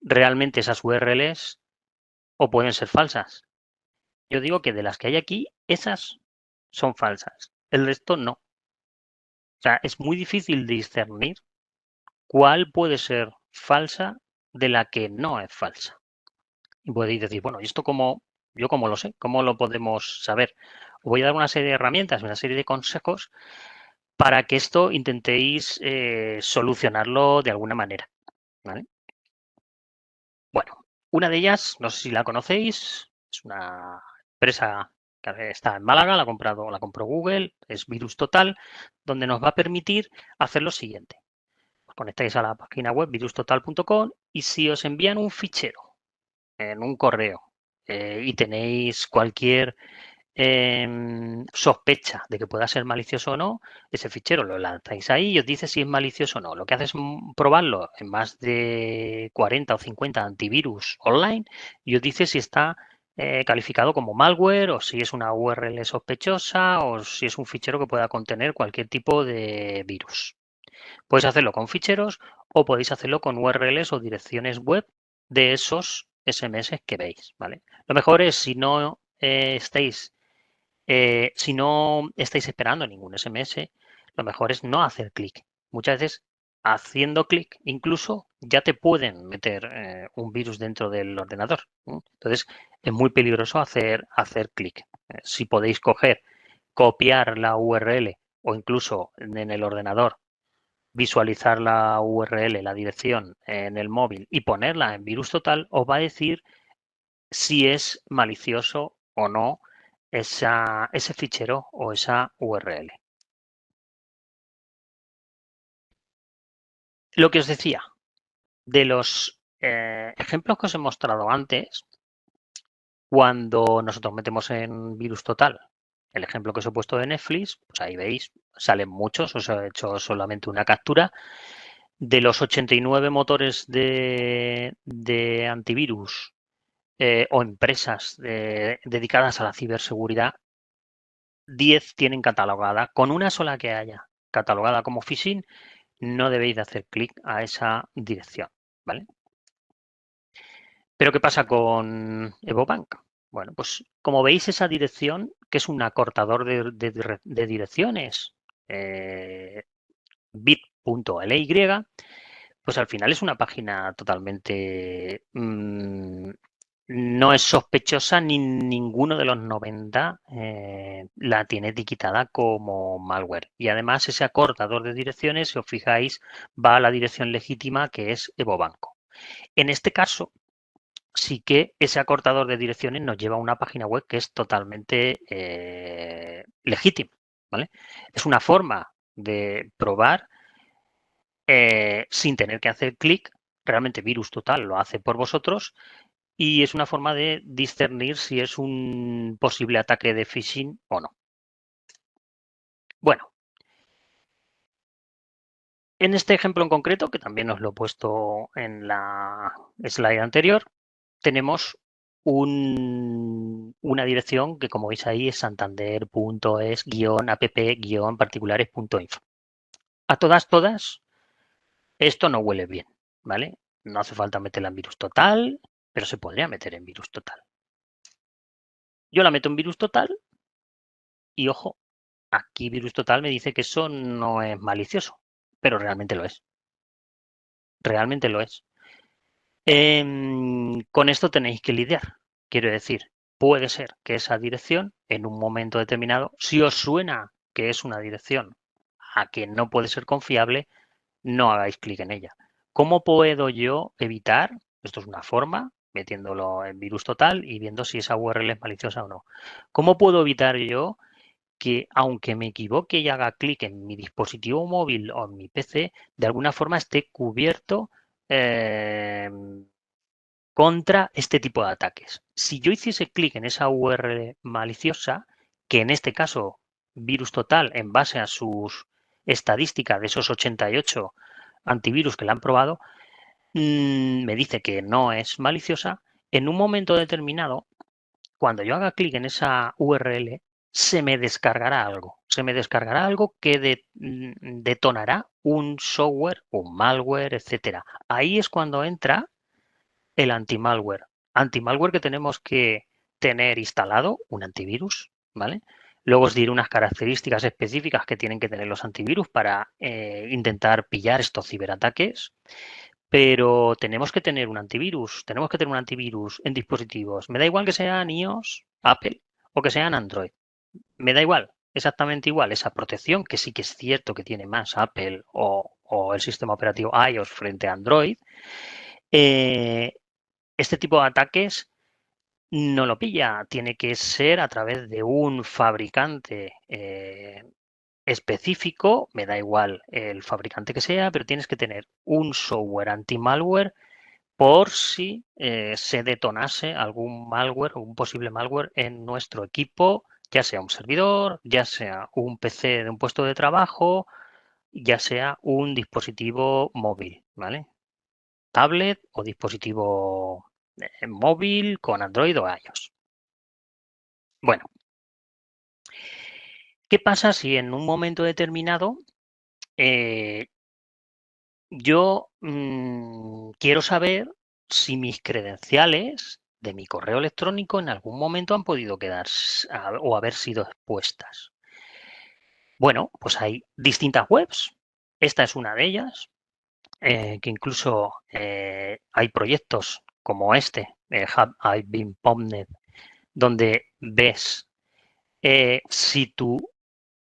Speaker 2: realmente esas URLs o pueden ser falsas. Yo digo que de las que hay aquí, esas son falsas. El resto no. O sea, es muy difícil discernir cuál puede ser falsa de la que no es falsa. Y podéis decir, bueno, ¿y esto cómo, yo cómo lo sé? ¿Cómo lo podemos saber? Os voy a dar una serie de herramientas, una serie de consejos para que esto intentéis solucionarlo de alguna manera, ¿vale? Bueno, una de ellas, no sé si la conocéis, es una empresa que está en Málaga, la compró Google, es Virus Total, donde nos va a permitir hacer lo siguiente. Os conectáis a la página web virustotal.com y si os envían un fichero en un correo y tenéis cualquier sospecha de que pueda ser malicioso o no, ese fichero lo lanzáis ahí y os dice si es malicioso o no. Lo que hace es probarlo en más de 40 o 50 antivirus online y os dice si está calificado como malware o si es una URL sospechosa o si es un fichero que pueda contener cualquier tipo de virus. Podéis hacerlo con ficheros o podéis hacerlo con URLs o direcciones web de esos SMS que veis, ¿vale? Lo mejor es si no estáis esperando ningún SMS, lo mejor es no hacer clic. Muchas veces haciendo clic incluso ya te pueden meter un virus dentro del ordenador. Entonces es muy peligroso hacer clic. Si podéis copiar la URL o incluso en el ordenador visualizar la URL, la dirección en el móvil y ponerla en virus total, os va a decir si es malicioso o no ese fichero o esa URL. Lo que os decía, de los ejemplos que os he mostrado antes, cuando nosotros metemos en virus total el ejemplo que os he puesto de Netflix, pues ahí veis, salen muchos, os he hecho solamente una captura. De los 89 motores de antivirus o empresas dedicadas a la ciberseguridad, 10 tienen catalogada, con una sola que haya catalogada como phishing, no debéis de hacer clic a esa dirección, ¿vale? Pero ¿qué pasa con EvoBank? Bueno, pues como veis esa dirección, que es un acortador de direcciones, bit.ly, pues al final es una página totalmente no es sospechosa ni ninguno de los 90 la tiene etiquetada como malware. Y además ese acortador de direcciones, si os fijáis, va a la dirección legítima que es EvoBanco. En este caso, sí que ese acortador de direcciones nos lleva a una página web que es totalmente legítima, ¿vale? Es una forma de probar sin tener que hacer clic. Realmente Virus Total lo hace por vosotros y es una forma de discernir si es un posible ataque de phishing o no. Bueno, en este ejemplo en concreto, que también os lo he puesto en la slide anterior, tenemos una dirección que, como veis ahí, es santander.es-app-particulares.info. A todas, esto no huele bien, ¿vale? No hace falta meterla en virus total, pero se podría meter en virus total. Yo la meto en virus total y, ojo, aquí Virus Total me dice que eso no es malicioso, pero realmente lo es. Realmente lo es. Con esto tenéis que lidiar. Quiero decir, puede ser que esa dirección, en un momento determinado, si os suena que es una dirección a que no puede ser confiable, no hagáis clic en ella. ¿Cómo puedo yo evitar? Esto es una forma, metiéndolo en Virus Total y viendo si esa URL es maliciosa o no. ¿Cómo puedo evitar yo que, aunque me equivoque y haga clic en mi dispositivo móvil o en mi PC, de alguna forma esté cubierto contra este tipo de ataques? Si yo hiciese clic en esa URL maliciosa, que en este caso Virus Total, en base a sus estadísticas de esos 88 antivirus que la han probado, me dice que no es maliciosa, en un momento determinado, cuando yo haga clic en esa URL, se me descargará algo. Se me descargará algo que detonará un software, un malware, etcétera. Ahí es cuando entra el anti-malware. Anti-malware que tenemos que tener instalado, un antivirus, ¿vale? Luego os diré unas características específicas que tienen que tener los antivirus para intentar pillar estos ciberataques. Pero tenemos que tener un antivirus, en dispositivos. Me da igual que sean iOS, Apple o que sean Android. Me da igual, exactamente igual. Esa protección, que sí que es cierto que tiene más Apple o el sistema operativo iOS frente a Android, este tipo de ataques no lo pilla. Tiene que ser a través de un fabricante específico, me da igual el fabricante que sea, pero tienes que tener un software anti-malware por si se detonase algún malware o un posible malware en nuestro equipo, ya sea un servidor, ya sea un PC de un puesto de trabajo, ya sea un dispositivo móvil, ¿vale? Tablet o dispositivo móvil con Android o iOS. Bueno, ¿qué pasa si en un momento determinado yo quiero saber si mis credenciales de mi correo electrónico en algún momento han podido quedar o haber sido expuestas? Bueno, pues hay distintas webs. Esta es una de ellas, que incluso hay proyectos como este, I've been Pubmed, donde ves si tu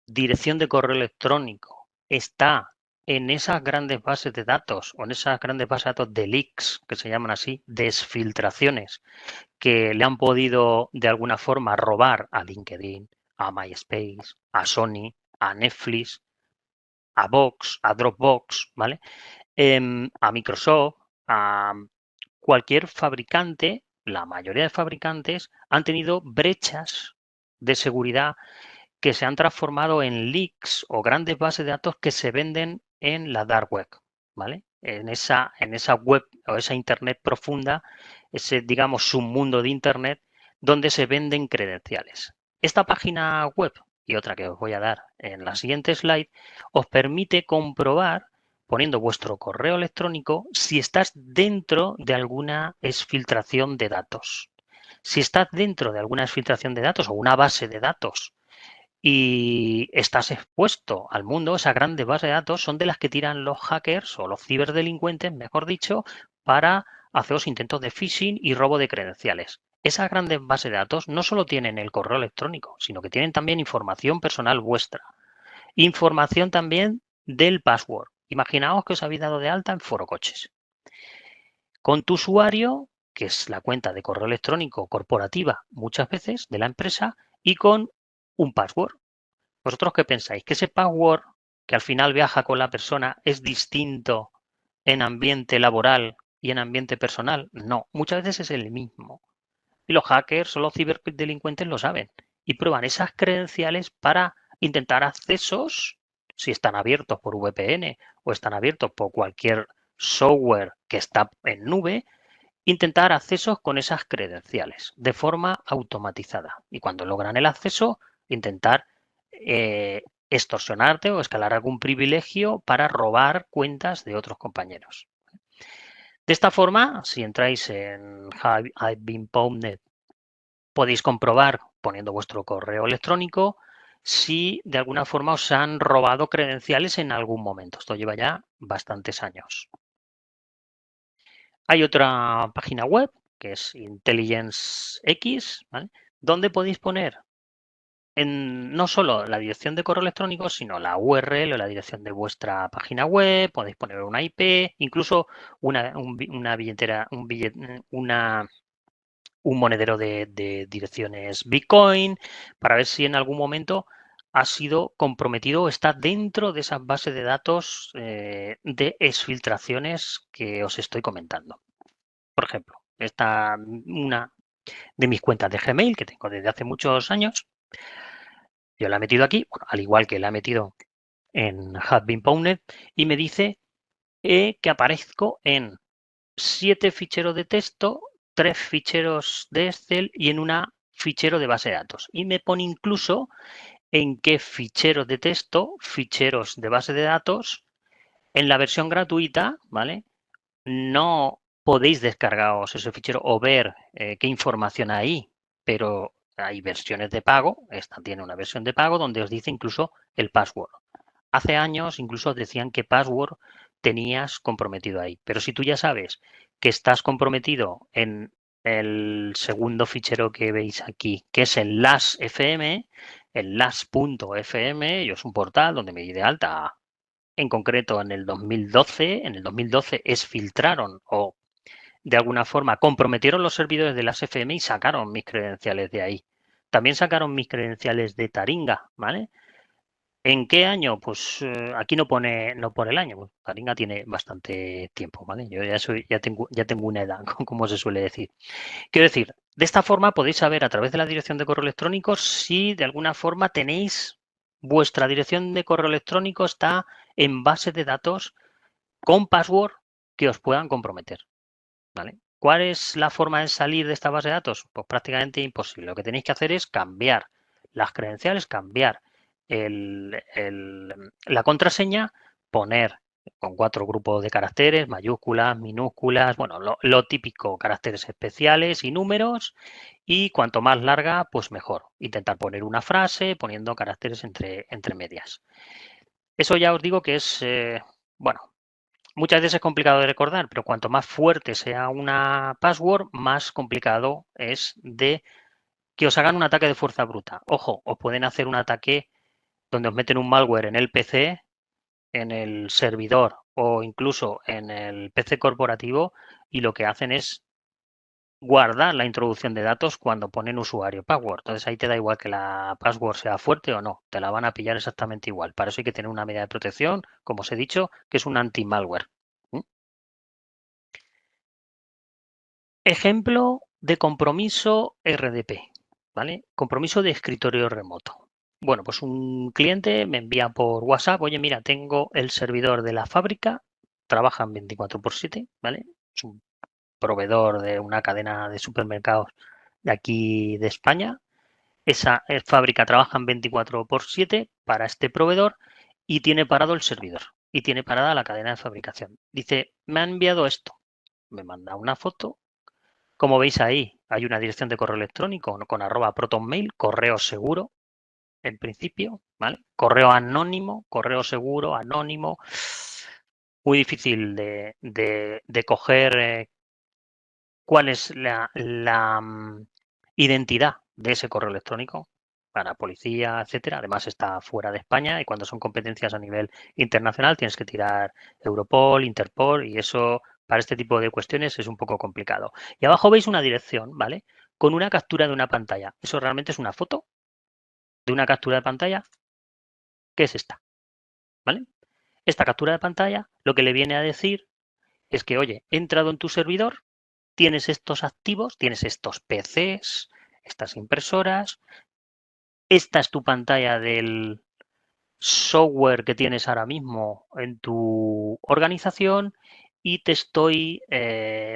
Speaker 2: dirección de correo electrónico está en esas grandes bases de datos o en esas grandes bases de datos de leaks, que se llaman así, desfiltraciones, que le han podido de alguna forma robar a LinkedIn, a MySpace, a Sony, a Netflix, a Vox, a Dropbox, ¿vale? A Microsoft, a cualquier fabricante, la mayoría de fabricantes han tenido brechas de seguridad que se han transformado en leaks o grandes bases de datos que se venden en la dark web, ¿vale? En esa web o esa internet profunda, ese, digamos, submundo de internet donde se venden credenciales. Esta página web y otra que os voy a dar en la siguiente slide os permite comprobar, poniendo vuestro correo electrónico, si estás dentro de alguna exfiltración de datos. Si estás dentro de alguna exfiltración de datos o una base de datos y estás expuesto al mundo, esas grandes bases de datos son de las que tiran los hackers o los ciberdelincuentes, mejor dicho, para hacer los intentos de phishing y robo de credenciales. Esas grandes bases de datos no solo tienen el correo electrónico, sino que tienen también información personal vuestra. Información también del password. Imaginaos que os habéis dado de alta en Forocoches. Con tu usuario, que es la cuenta de correo electrónico corporativa muchas veces de la empresa, y con un password. ¿Vosotros qué pensáis? ¿Que ese password que al final viaja con la persona es distinto en ambiente laboral y en ambiente personal? No, muchas veces es el mismo. Y los hackers o los ciberdelincuentes lo saben y prueban esas credenciales para intentar accesos, si están abiertos por VPN o están abiertos por cualquier software que está en nube, intentar accesos con esas credenciales de forma automatizada. Y cuando logran el acceso, intentar extorsionarte o escalar algún privilegio para robar cuentas de otros compañeros. De esta forma, si entráis en I've been Pwned, podéis comprobar, poniendo vuestro correo electrónico, si de alguna forma os han robado credenciales en algún momento. Esto lleva ya bastantes años. Hay otra página web que es Intelligence X, ¿vale? Donde podéis poner no solo la dirección de correo electrónico, sino la URL o la dirección de vuestra página web, podéis poner una IP, incluso una billetera, un monedero de direcciones Bitcoin, para ver si en algún momento ha sido comprometido o está dentro de esas bases de datos de exfiltraciones que os estoy comentando. Por ejemplo, esta una de mis cuentas de Gmail que tengo desde hace muchos años. Yo la he metido aquí, bueno, al igual que la he metido en Has Been Pwned, y me dice que aparezco en 7 ficheros de texto, 3 ficheros de Excel y en una fichero de base de datos. Y me pone incluso en qué ficheros de texto, ficheros de base de datos, en la versión gratuita, ¿vale? No podéis descargaros ese fichero o ver qué información hay, pero hay versiones de pago. Esta tiene una versión de pago donde os dice incluso el password. Hace años incluso decían que password tenías comprometido ahí, pero si tú ya sabes que estás comprometido en el segundo fichero que veis aquí, que es el LAS.fm, el las.fm, yo es un portal donde me di de alta en concreto en el 2012 exfiltraron o de alguna forma comprometieron los servidores de las FM y sacaron mis credenciales de ahí. También sacaron mis credenciales de Taringa, ¿vale? ¿En qué año? Pues aquí no pone el año. Pues, Taringa tiene bastante tiempo, ¿vale? Yo ya tengo una edad, como se suele decir. Quiero decir, de esta forma podéis saber a través de la dirección de correo electrónico si de alguna forma tenéis vuestra dirección de correo electrónico está en base de datos con password que os puedan comprometer, ¿vale? ¿Cuál es la forma de salir de esta base de datos? Pues prácticamente imposible. Lo que tenéis que hacer es cambiar las credenciales, cambiar la contraseña, poner con 4 grupos de caracteres, mayúsculas, minúsculas, bueno, lo típico, caracteres especiales y números, y cuanto más larga, pues mejor. Intentar poner una frase poniendo caracteres entre medias. Eso ya os digo que es, bueno, muchas veces es complicado de recordar, pero cuanto más fuerte sea una password, más complicado es de que os hagan un ataque de fuerza bruta. Ojo, os pueden hacer un ataque donde os meten un malware en el PC, en el servidor o incluso en el PC corporativo y lo que hacen es guardar la introducción de datos cuando ponen usuario password. Entonces ahí te da igual que la password sea fuerte o no, te la van a pillar exactamente igual. Para eso hay que tener una medida de protección, como os he dicho, que es un anti-malware. Ejemplo de compromiso RDP, ¿vale? Compromiso de escritorio remoto. Bueno, pues un cliente me envía por WhatsApp, oye, mira, tengo el servidor de la fábrica, trabajan 24/7, ¿vale? Es un proveedor de una cadena de supermercados de aquí de España. Esa fábrica trabaja en 24/7 para este proveedor y tiene parado el servidor y tiene parada la cadena de fabricación. Dice, me ha enviado esto. Me manda una foto. Como veis ahí, hay una dirección de correo electrónico con @protonmail, correo seguro, en principio, ¿vale? Correo anónimo, correo seguro, anónimo. Muy difícil de coger cuál es la identidad de ese correo electrónico para policía, etcétera. Además está fuera de España y cuando son competencias a nivel internacional tienes que tirar Europol, Interpol y eso para este tipo de cuestiones es un poco complicado. Y abajo veis una dirección, ¿vale? Con una captura de una pantalla. Eso realmente es una foto de una captura de pantalla que es esta, ¿vale? Esta captura de pantalla lo que le viene a decir es que, oye, he entrado en tu servidor, tienes estos activos, tienes estos PCs, estas impresoras, esta es tu pantalla del software que tienes ahora mismo en tu organización y te estoy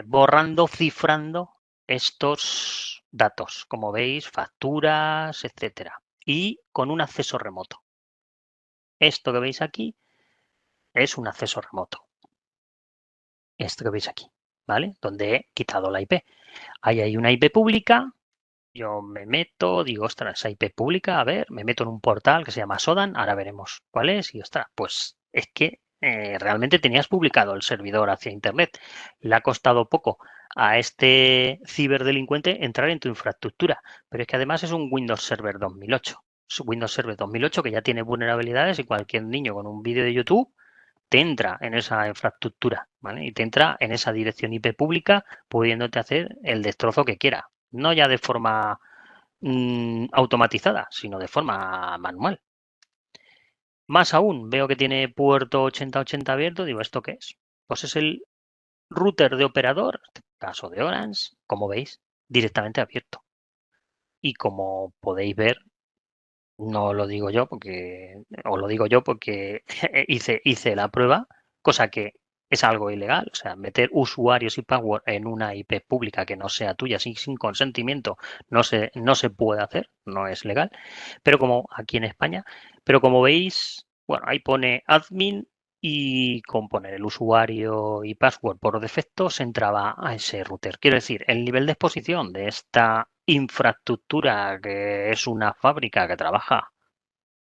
Speaker 2: borrando, cifrando estos datos, como veis, facturas, etcétera, y con un acceso remoto. Esto que veis aquí es un acceso remoto. Esto que veis aquí, ¿vale? Donde he quitado la IP. Ahí hay una IP pública Yo me meto, digo, ostras, esa IP pública, a ver, me meto en un portal que se llama Sodan, ahora veremos cuál es, y ostras, pues es que realmente tenías publicado el servidor hacia Internet. Le ha costado poco a este ciberdelincuente entrar en tu infraestructura, pero es que además es un Windows Server 2008. Es un Windows Server 2008 que ya tiene vulnerabilidades y cualquier niño con un vídeo de YouTube te entra en esa infraestructura, ¿vale? Y te entra en esa dirección IP pública, pudiéndote hacer el destrozo que quiera. No ya de forma automatizada, sino de forma manual. Más aún, veo que tiene puerto 8080 abierto, digo, ¿esto qué es? Pues es el router de operador, en este caso de Orange, como veis, directamente abierto. Y como podéis ver, no lo digo yo porque, os lo digo yo porque hice la prueba, cosa que es algo ilegal, o sea, meter usuarios y password en una IP pública que no sea tuya sin consentimiento no se puede hacer, no es legal, pero como aquí en España, pero como veis, bueno, ahí pone admin y con poner el usuario y password por defecto se entraba a ese router. Quiero decir, el nivel de exposición de esta infraestructura que es una fábrica que trabaja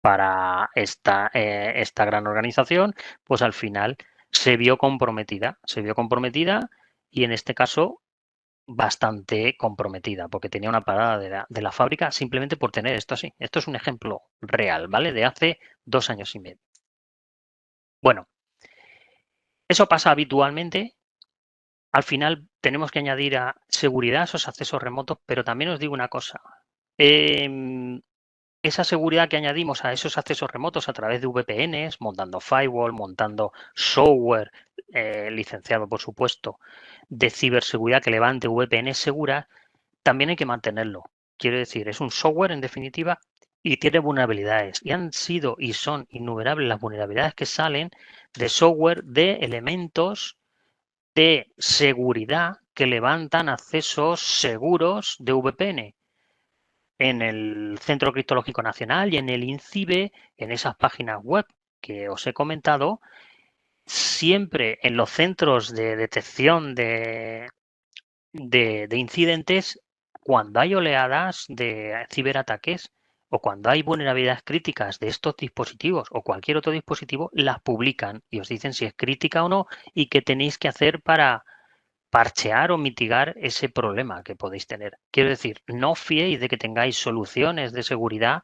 Speaker 2: para esta gran organización, pues al final se vio comprometida y en este caso bastante comprometida, porque tenía una parada de la fábrica simplemente por tener esto así. Esto es un ejemplo real, ¿vale? De hace 2 años y medio. Bueno, eso pasa habitualmente. Al final tenemos que añadir a seguridad esos accesos remotos, pero también os digo una cosa. Esa seguridad que añadimos a esos accesos remotos a través de VPNs, montando firewall, montando software licenciado, por supuesto, de ciberseguridad que levante VPNs seguras, también hay que mantenerlo. Quiero decir, es un software en definitiva y tiene vulnerabilidades. Y han sido y son innumerables las vulnerabilidades que salen de software de elementos de seguridad que levantan accesos seguros de VPN en el Centro Criptológico Nacional y en el INCIBE, en esas páginas web que os he comentado, siempre en los centros de detección de incidentes, cuando hay oleadas de ciberataques o cuando hay vulnerabilidades críticas de estos dispositivos o cualquier otro dispositivo, las publican y os dicen si es crítica o no y qué tenéis que hacer para parchear o mitigar ese problema que podéis tener. Quiero decir, no fiéis de que tengáis soluciones de seguridad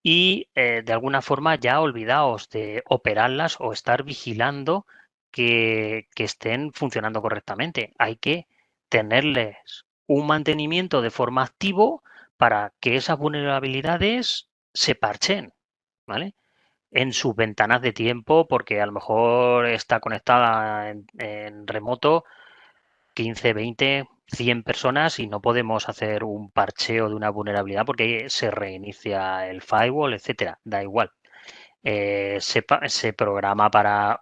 Speaker 2: y de alguna forma ya olvidaos de operarlas o estar vigilando que estén funcionando correctamente. Hay que tenerles un mantenimiento de forma activo para que esas vulnerabilidades se parchen, ¿vale? En sus ventanas de tiempo, porque a lo mejor está conectada en remoto 15, 20, 100 personas y no podemos hacer un parcheo de una vulnerabilidad porque se reinicia el firewall, etcétera. Da igual. Se programa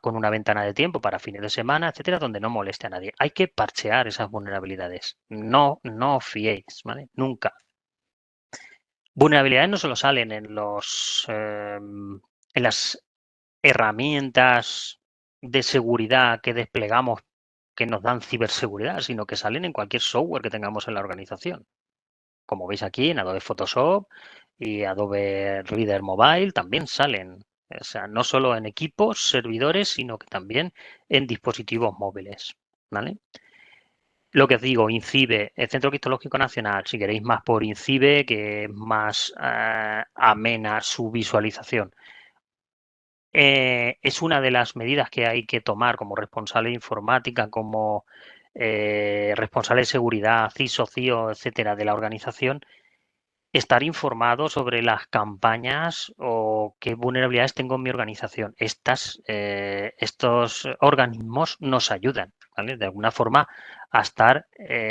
Speaker 2: con una ventana de tiempo para fines de semana, etcétera, donde no moleste a nadie. Hay que parchear esas vulnerabilidades. No os fiéis, ¿vale? Nunca. Vulnerabilidades no solo salen en las herramientas de seguridad que desplegamos que nos dan ciberseguridad, sino que salen en cualquier software que tengamos en la organización. Como veis aquí en Adobe Photoshop y Adobe Reader Mobile también salen. O sea, no solo en equipos, servidores, sino que también en dispositivos móviles. ¿Vale? Lo que os digo, INCIBE, el Centro Criptológico Nacional, si queréis más por INCIBE, que es más amena su visualización. Es una de las medidas que hay que tomar como responsable de informática, como responsable de seguridad, CISO, CIO, etcétera, de la organización, estar informado sobre las campañas o qué vulnerabilidades tengo en mi organización. Estos organismos nos ayudan, ¿vale? De alguna forma a estar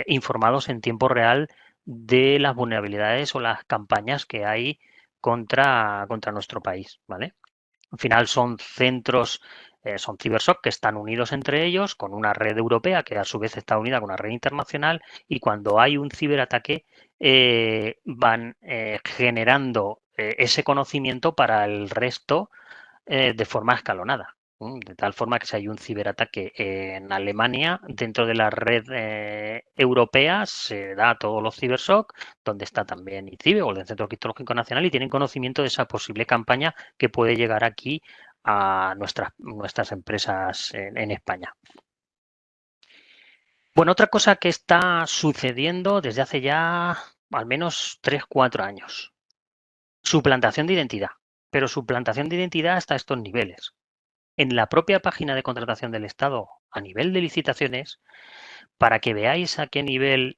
Speaker 2: informados en tiempo real de las vulnerabilidades o las campañas que hay contra nuestro país, ¿vale? Al final son centros, son cibersoc que están unidos entre ellos con una red europea que a su vez está unida con una red internacional y cuando hay un ciberataque van generando ese conocimiento para el resto de forma escalonada. De tal forma que si hay un ciberataque en Alemania, dentro de la red europea se da a todos los CiberSOC, donde está también ICIBE o el Centro Criptológico Nacional, y tienen conocimiento de esa posible campaña que puede llegar aquí a nuestras empresas en España. Bueno, otra cosa que está sucediendo desde hace ya al menos 3-4 años. Suplantación de identidad. Pero suplantación de identidad hasta estos niveles. En la propia página de contratación del Estado, a nivel de licitaciones, para que veáis a qué nivel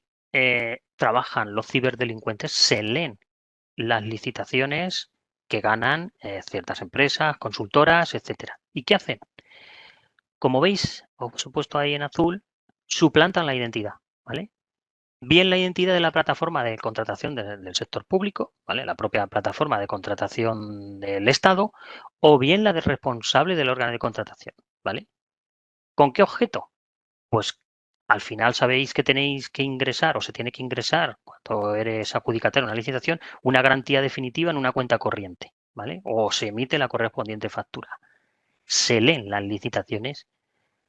Speaker 2: trabajan los ciberdelincuentes, se leen las licitaciones que ganan ciertas empresas, consultoras, etcétera. ¿Y qué hacen? Como veis, os he puesto ahí en azul, suplantan la identidad, ¿vale? Bien la identidad de la plataforma de contratación del sector público, ¿vale? La propia plataforma de contratación del Estado, o bien la del responsable del órgano de contratación, ¿vale? ¿Con qué objeto? Pues al final sabéis que tenéis que ingresar o se tiene que ingresar cuando eres adjudicatario en una licitación una garantía definitiva en una cuenta corriente, ¿vale? O se emite la correspondiente factura. Se leen las licitaciones,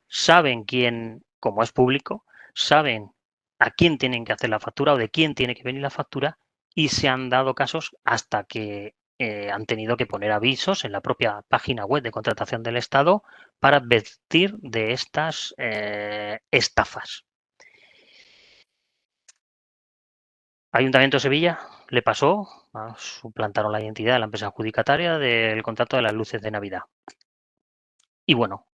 Speaker 2: saben quién, como es público, saben a quién tienen que hacer la factura o de quién tiene que venir la factura, y se han dado casos hasta que han tenido que poner avisos en la propia página web de contratación del Estado para advertir de estas estafas. Ayuntamiento de Sevilla le pasó, suplantaron la identidad de la empresa adjudicataria del contrato de las luces de Navidad. Y bueno,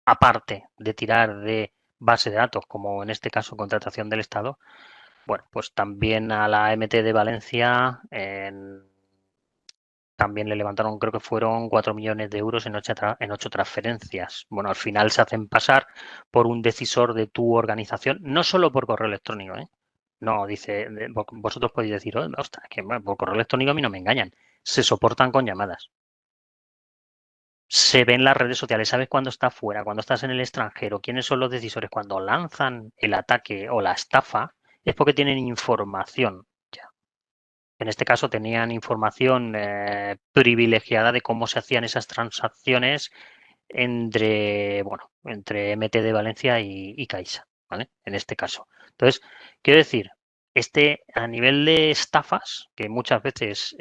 Speaker 2: aparte de tirar de base de datos, como en este caso contratación del Estado, bueno, pues también a la MT de Valencia también le levantaron, creo que fueron 4 millones de euros en 8 transferencias. Bueno, al final se hacen pasar por un decisor de tu organización, no solo por correo electrónico, ¿eh? No, dice, vosotros podéis decir, oh, ostras, que por correo electrónico a mí no me engañan. Se soportan con llamadas. Se ven las redes sociales, sabes cuándo estás fuera, cuando estás en el extranjero, quiénes son los decisores. Cuando lanzan el ataque o la estafa, es porque tienen información ya. En este caso tenían información privilegiada de cómo se hacían esas transacciones entre, bueno, entre MT de Valencia y Caixa, ¿vale? En este caso. Entonces, quiero decir, a nivel de estafas, que muchas veces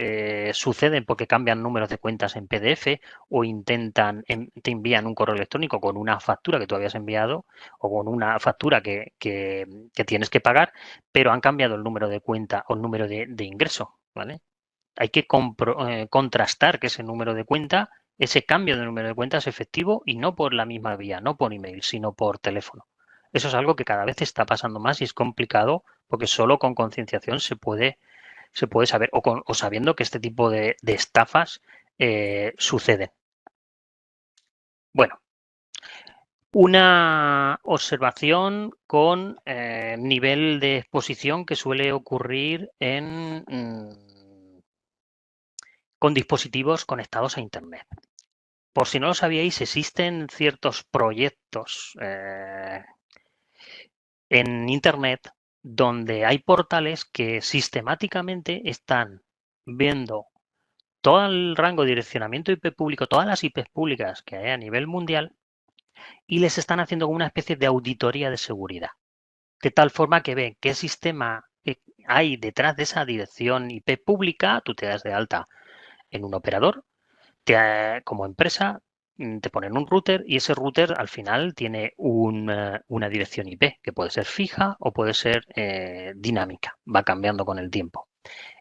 Speaker 2: suceden porque cambian números de cuentas en PDF o te envían un correo electrónico con una factura que tú habías enviado o con una factura que tienes que pagar, pero han cambiado el número de cuenta o el número de ingreso, ¿vale? Hay que contrastar que ese número de cuenta, ese cambio de número de cuenta es efectivo y no por la misma vía, no por email, sino por teléfono. Eso es algo que cada vez está pasando más y es complicado porque solo con concienciación se puede saber o sabiendo que este tipo de estafas suceden. Bueno, una observación con nivel de exposición que suele ocurrir con dispositivos conectados a Internet. Por si no lo sabíais, existen ciertos proyectos en Internet donde hay portales que sistemáticamente están viendo todo el rango de direccionamiento IP público, todas las IPs públicas que hay a nivel mundial, y les están haciendo una especie de auditoría de seguridad. De tal forma que ven qué sistema hay detrás de esa dirección IP pública, tú te das de alta en un operador, como empresa te ponen un router y ese router al final tiene una dirección IP que puede ser fija o puede ser dinámica, va cambiando con el tiempo.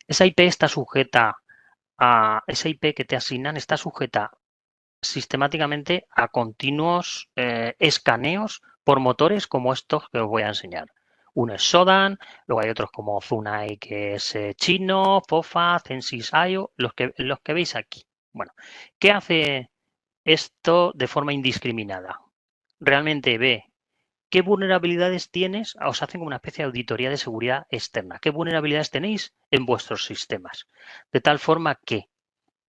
Speaker 2: Esa IP esa IP que te asignan está sujeta sistemáticamente a continuos escaneos por motores como estos que os voy a enseñar. Uno es Sodan, luego hay otros como Funai, que es chino, FOFA, Censys.io, los que veis aquí. Bueno, ¿qué hace esto de forma indiscriminada? Realmente ve qué vulnerabilidades tienes, os hacen una especie de auditoría de seguridad externa. ¿Qué vulnerabilidades tenéis en vuestros sistemas? De tal forma que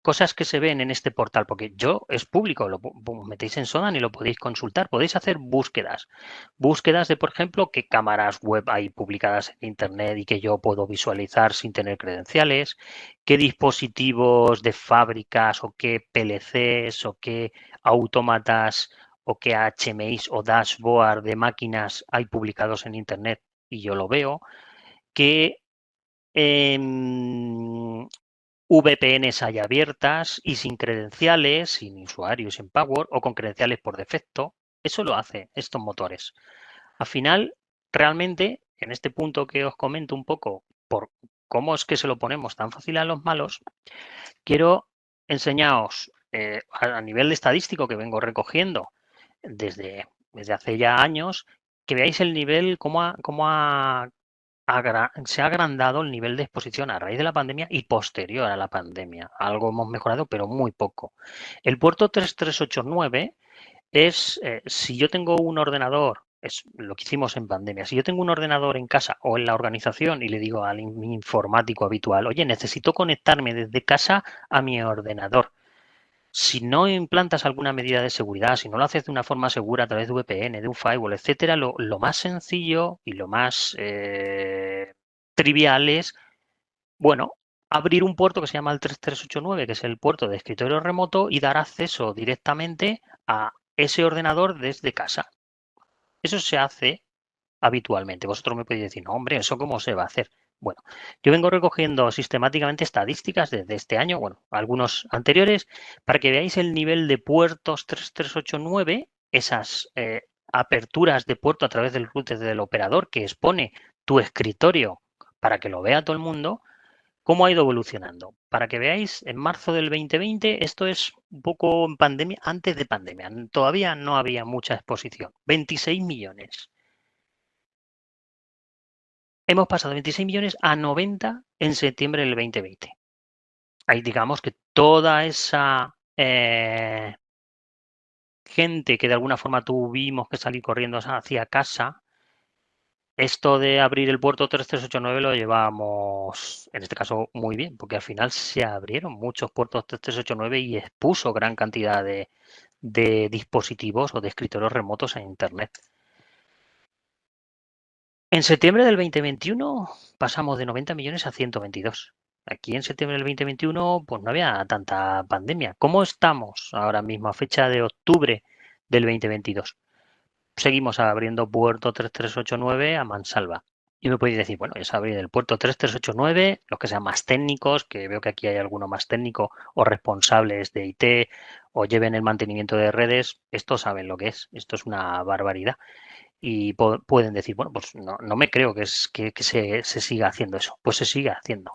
Speaker 2: cosas que se ven en este portal, porque es público, lo metéis en Sodan y lo podéis consultar. Podéis hacer búsquedas. Búsquedas de, por ejemplo, qué cámaras web hay publicadas en Internet y que yo puedo visualizar sin tener credenciales, qué dispositivos de fábricas o qué PLCs o qué autómatas o qué HMIs o dashboard de máquinas hay publicados en Internet y yo lo veo, qué VPNs hay abiertas y sin credenciales, sin usuario, sin password o con credenciales por defecto. Eso lo hace estos motores. Al final, realmente, en este punto que os comento un poco por cómo es que se lo ponemos tan fácil a los malos, quiero enseñaros a nivel de estadístico que vengo recogiendo desde hace ya años, que veáis el nivel, se ha agrandado el nivel de exposición a raíz de la pandemia y posterior a la pandemia. Algo hemos mejorado, pero muy poco. El puerto 3389 es, si yo tengo un ordenador, es lo que hicimos en pandemia, si yo tengo un ordenador en casa o en la organización y le digo al informático habitual, oye, necesito conectarme desde casa a mi ordenador. Si no implantas alguna medida de seguridad, si no lo haces de una forma segura a través de VPN, de un firewall, etcétera, lo más sencillo y lo más trivial es, bueno, abrir un puerto que se llama el 3389, que es el puerto de escritorio remoto, y dar acceso directamente a ese ordenador desde casa. Eso se hace habitualmente. Vosotros me podéis decir, no, hombre, ¿eso cómo se va a hacer? Bueno, yo vengo recogiendo sistemáticamente estadísticas desde este año, bueno, algunos anteriores, para que veáis el nivel de puertos 3389, esas aperturas de puerto a través del router del operador que expone tu escritorio para que lo vea todo el mundo, cómo ha ido evolucionando. Para que veáis, en marzo del 2020, esto es un poco en pandemia, antes de pandemia, todavía no había mucha exposición, 26 millones. Hemos pasado de 26 millones a 90 en septiembre del 2020. Ahí digamos que toda esa gente que de alguna forma tuvimos que salir corriendo hacia casa, esto de abrir el puerto 3389 lo llevamos, en este caso, muy bien, porque al final se abrieron muchos puertos 3389 y expuso gran cantidad de dispositivos o de escritorios remotos a Internet. En septiembre del 2021 pasamos de 90 millones a 122. Aquí en septiembre del 2021 pues no había tanta pandemia. ¿Cómo estamos ahora mismo a fecha de octubre del 2022? Seguimos abriendo puerto 3389 a mansalva. Y me podéis decir, bueno, es abrir el puerto 3389, los que sean más técnicos, que veo que aquí hay alguno más técnico, o responsables de IT, o lleven el mantenimiento de redes, estos saben lo que es. Esto es una barbaridad y pueden decir, bueno, pues no me creo que se siga haciendo eso. Pues se sigue haciendo.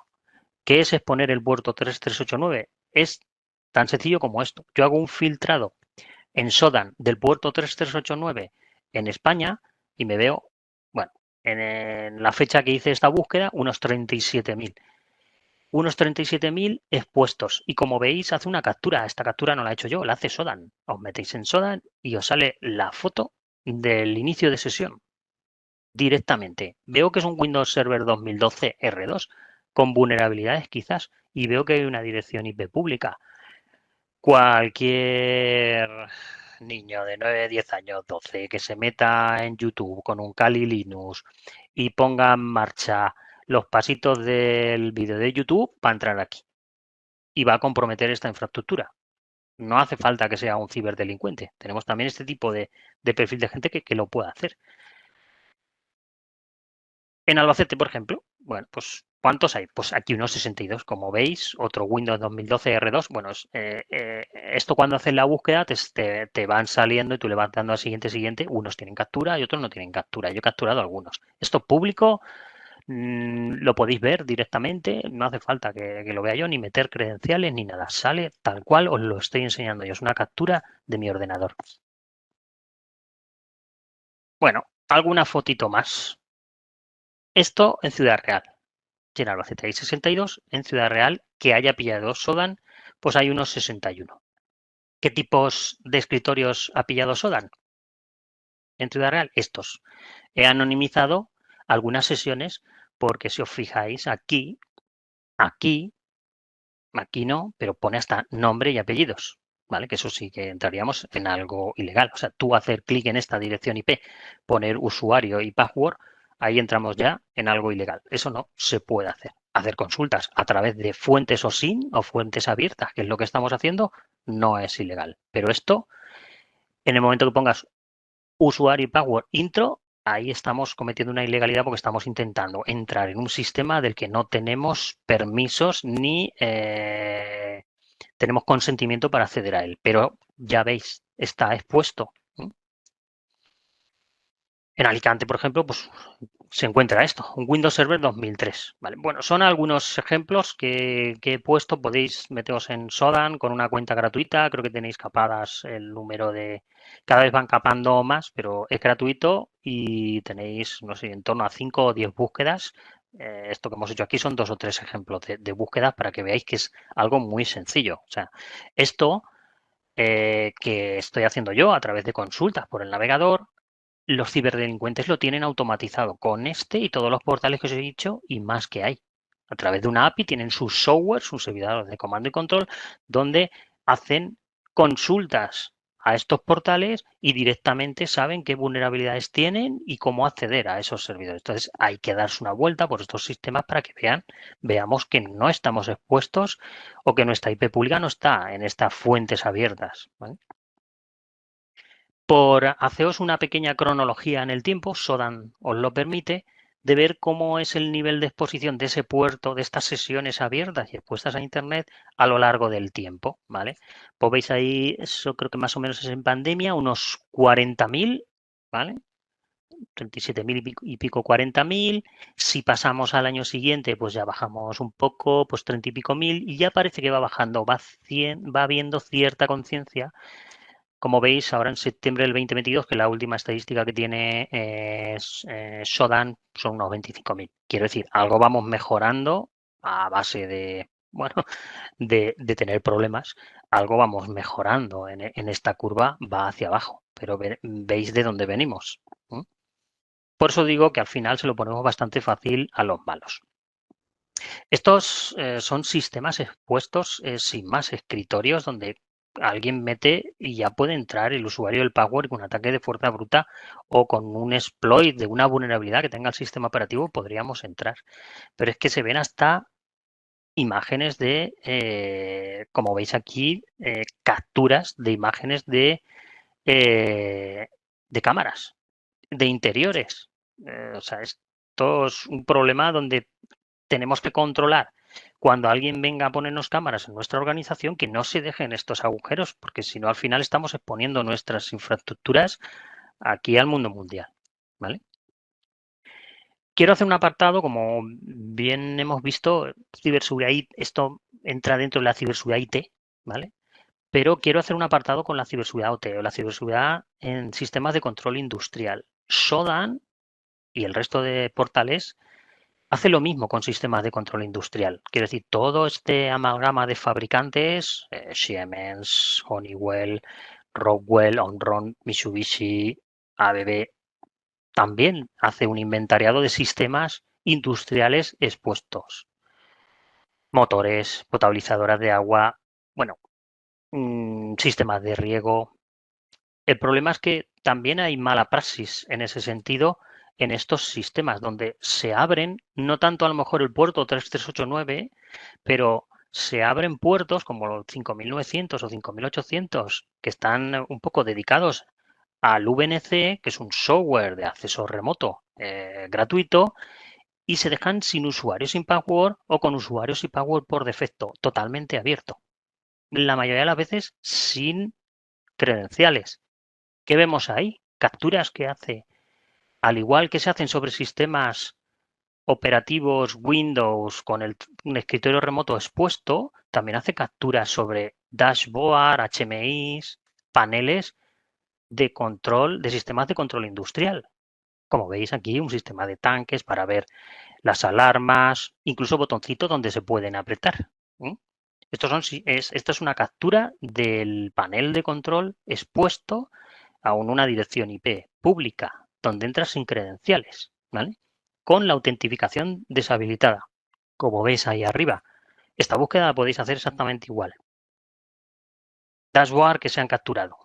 Speaker 2: ¿Qué es exponer el puerto 3389? Es tan sencillo como esto. Yo hago un filtrado en SODAN del puerto 3389 en España y me veo, bueno, en la fecha que hice esta búsqueda, unos 37.000. Unos 37.000 expuestos. Y como veis, hace una captura. Esta captura no la he hecho yo, la hace SODAN. Os metéis en SODAN y os sale la foto del inicio de sesión directamente. Veo que es un Windows Server 2012 R2 con vulnerabilidades quizás y veo que hay una dirección IP pública. Cualquier niño de 9, 10 años, 12, que se meta en YouTube con un Kali Linux y ponga en marcha los pasitos del vídeo de YouTube va a entrar aquí y va a comprometer esta infraestructura. No hace falta que sea un ciberdelincuente. Tenemos también este tipo de perfil de gente que lo pueda hacer. En Albacete, por ejemplo, bueno, pues ¿cuántos hay? Pues aquí unos 62, como veis, otro Windows 2012 R2. Bueno, esto cuando haces la búsqueda te van saliendo y tú le vas dando al siguiente. Unos tienen captura y otros no tienen captura. Yo he capturado algunos. Esto público lo podéis ver directamente, no hace falta que lo vea yo, ni meter credenciales ni nada. Sale tal cual os lo estoy enseñando yo. Es una captura de mi ordenador. Bueno, alguna fotito más. Esto en Ciudad Real. En Albacete hay 62, en Ciudad Real, que haya pillado Sodan, pues hay unos 61. ¿Qué tipos de escritorios ha pillado Sodan? En Ciudad Real, estos. He anonimizado algunas sesiones porque si os fijáis aquí Aquí no, pero pone hasta nombre y apellidos, ¿vale? Que eso sí que entraríamos en algo ilegal. O sea, tú hacer clic en esta dirección IP, poner usuario y password, ahí entramos ya en algo ilegal. Eso no se puede hacer. Hacer consultas a través de fuentes OSINT o fuentes abiertas, que es lo que estamos haciendo, no es ilegal. Pero esto, en el momento que pongas usuario y password intro, ahí estamos cometiendo una ilegalidad porque estamos intentando entrar en un sistema del que no tenemos permisos ni tenemos consentimiento para acceder a él. Pero ya veis, está expuesto. En Alicante, por ejemplo, pues se encuentra esto, un Windows Server 2003. ¿Vale? Bueno, son algunos ejemplos que he puesto. Podéis meteros en Sodan con una cuenta gratuita. Creo que tenéis capadas el número de... Cada vez van capando más, pero es gratuito y tenéis, no sé, en torno a 5 o 10 búsquedas. Esto que hemos hecho aquí son 2 o 3 ejemplos de búsquedas para que veáis que es algo muy sencillo. O sea, esto que estoy haciendo yo a través de consultas por el navegador, los ciberdelincuentes lo tienen automatizado con este y todos los portales que os he dicho y más que hay. A través de una API tienen sus software, sus servidores de comando y control, donde hacen consultas a estos portales y directamente saben qué vulnerabilidades tienen y cómo acceder a esos servidores. Entonces hay que darse una vuelta por estos sistemas para que veamos que no estamos expuestos o que nuestra IP pública no está en estas fuentes abiertas. ¿Vale? Por haceros una pequeña cronología en el tiempo, Sodan os lo permite, de ver cómo es el nivel de exposición de ese puerto, de estas sesiones abiertas y expuestas a Internet a lo largo del tiempo, ¿vale? Pues veis ahí, eso creo que más o menos es en pandemia, unos 40.000, ¿vale? 37.000 y pico, 40.000. Si pasamos al año siguiente, pues ya bajamos un poco, pues 30 y pico mil, y ya parece que va bajando, va habiendo cierta conciencia. Como veis, ahora en septiembre del 2022, que la última estadística que tiene Sodan, son unos 25.000. Quiero decir, algo vamos mejorando a base de, bueno, de tener problemas. Algo vamos mejorando en esta curva, va hacia abajo. Pero veis de dónde venimos. Por eso digo que al final se lo ponemos bastante fácil a los malos. Estos son sistemas expuestos sin más, escritorios donde alguien mete y ya puede entrar el usuario del password con un ataque de fuerza bruta o con un exploit de una vulnerabilidad que tenga el sistema operativo, podríamos entrar. Pero es que se ven hasta imágenes como veis aquí, capturas de imágenes de cámaras, de interiores. O sea, esto es un problema donde tenemos que controlar cuando alguien venga a ponernos cámaras en nuestra organización que no se dejen estos agujeros, porque si no al final estamos exponiendo nuestras infraestructuras aquí al mundo mundial. ¿Vale? Quiero hacer un apartado, como bien hemos visto, ciberseguridad, esto entra dentro de la ciberseguridad IT, ¿vale? Pero quiero hacer un apartado con la ciberseguridad OT, o la ciberseguridad en sistemas de control industrial. SODAN y el resto de portales hace lo mismo con sistemas de control industrial. Quiero decir, todo este amalgama de fabricantes, Siemens, Honeywell, Rockwell, Omron, Mitsubishi, ABB, también hace un inventariado de sistemas industriales expuestos. Motores, potabilizadoras de agua, bueno, sistemas de riego. El problema es que también hay mala praxis en ese sentido en estos sistemas donde se abren, no tanto a lo mejor el puerto 3389, pero se abren puertos como los 5900 o 5800 que están un poco dedicados al VNC, que es un software de acceso remoto gratuito, y se dejan sin usuarios sin password o con usuarios y password por defecto, totalmente abierto. La mayoría de las veces sin credenciales. ¿Qué vemos ahí? Capturas que hace, al igual que se hacen sobre sistemas operativos Windows con un escritorio remoto expuesto, también hace capturas sobre dashboard, HMIs, paneles de control, de sistemas de control industrial. Como veis aquí, un sistema de tanques para ver las alarmas, incluso botoncitos donde se pueden apretar. Esto es una captura del panel de control expuesto a una dirección IP pública, donde entras sin credenciales, ¿vale? Con la autentificación deshabilitada, como veis ahí arriba. Esta búsqueda la podéis hacer exactamente igual. Dashboard que se han capturado.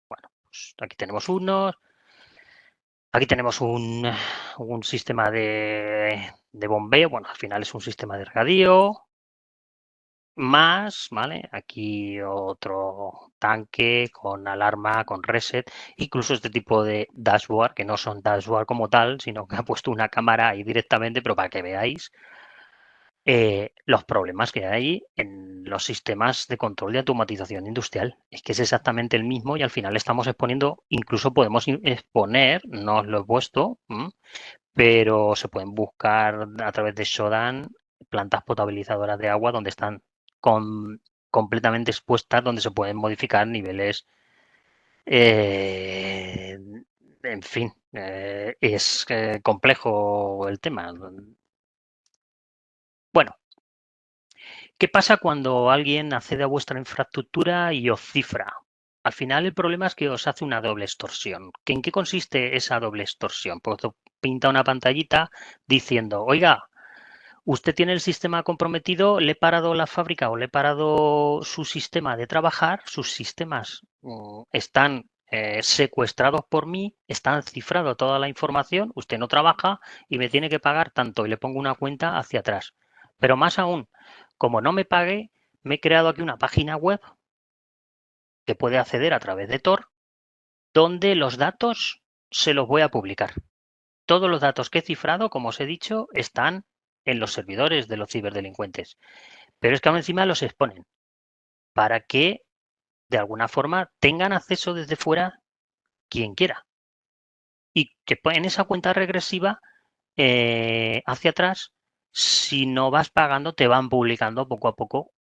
Speaker 2: Bueno, pues aquí tenemos unos. Aquí tenemos un sistema de bombeo. Bueno, al final es un sistema de regadío. Más, ¿vale? Aquí otro tanque con alarma, con reset. Incluso este tipo de dashboard, que no son dashboard como tal, sino que ha puesto una cámara ahí directamente, pero para que veáis los problemas que hay en los sistemas de control de automatización industrial. Es que es exactamente el mismo y al final estamos exponiendo, incluso podemos exponer, no os lo he puesto, pero se pueden buscar a través de Shodan plantas potabilizadoras de agua donde están completamente expuestas, donde se pueden modificar niveles. En fin, es complejo el tema. Bueno, ¿qué pasa cuando alguien accede a vuestra infraestructura y os cifra? Al final el problema es que os hace una doble extorsión. ¿En qué consiste esa doble extorsión? Pues os pinta una pantallita diciendo, oiga, usted tiene el sistema comprometido, le he parado la fábrica o le he parado su sistema de trabajar, sus sistemas están secuestrados por mí, están cifrado toda la información, usted no trabaja y me tiene que pagar tanto y le pongo una cuenta hacia atrás. Pero más aún, como no me pague, me he creado aquí una página web que puede acceder a través de Tor, donde los datos se los voy a publicar. Todos los datos que he cifrado, como os he dicho, están en los servidores de los ciberdelincuentes. Pero es que aún encima los exponen para que de alguna forma tengan acceso desde fuera quien quiera. Y que en esa cuenta regresiva hacia atrás, si no vas pagando, te van publicando poco a poco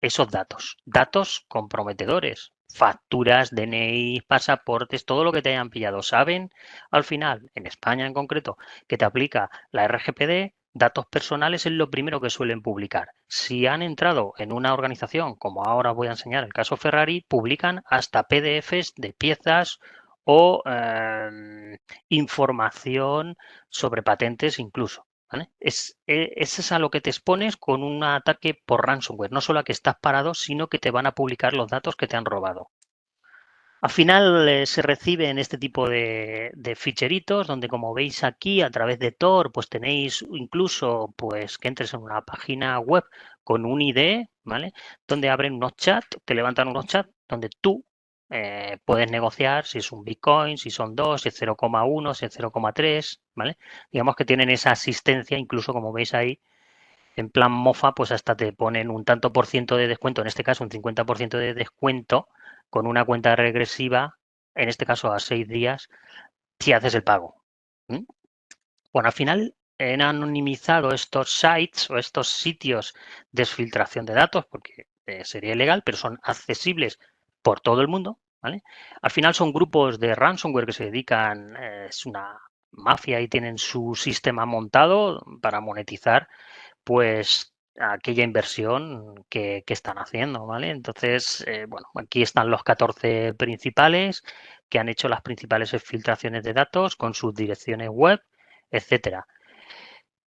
Speaker 2: esos datos. Datos comprometedores. Facturas, DNI, pasaportes, todo lo que te hayan pillado. Saben, al final, en España en concreto, que te aplica la RGPD, datos personales es lo primero que suelen publicar. Si han entrado en una organización, como ahora os voy a enseñar el caso Ferrari, publican hasta PDFs de piezas o información sobre patentes incluso. ¿Vale? Es a lo que te expones con un ataque por ransomware, no solo a que estás parado, sino que te van a publicar los datos que te han robado. Al final se reciben este tipo de ficheritos donde, como veis aquí, a través de Tor, pues tenéis incluso pues que entres en una página web con un ID, ¿vale? Donde abren unos chats, te levantan unos chats donde tú puedes negociar si es un Bitcoin, si son 2, si es 0,1, si es 0,3, ¿vale? Digamos que tienen esa asistencia, incluso como veis ahí, en plan mofa, pues hasta te ponen un tanto por ciento de descuento, en este caso un 50% de descuento, con una cuenta regresiva, en este caso a 6 días, si haces el pago. Bueno, al final han anonimizado estos sites o estos sitios de exfiltración de datos, porque sería ilegal, pero son accesibles por todo el mundo, ¿vale? Al final son grupos de ransomware que se dedican, es una mafia y tienen su sistema montado para monetizar pues aquella inversión que están haciendo, ¿vale? Entonces, bueno, aquí están los 14 principales que han hecho las principales filtraciones de datos con sus direcciones web, etcétera.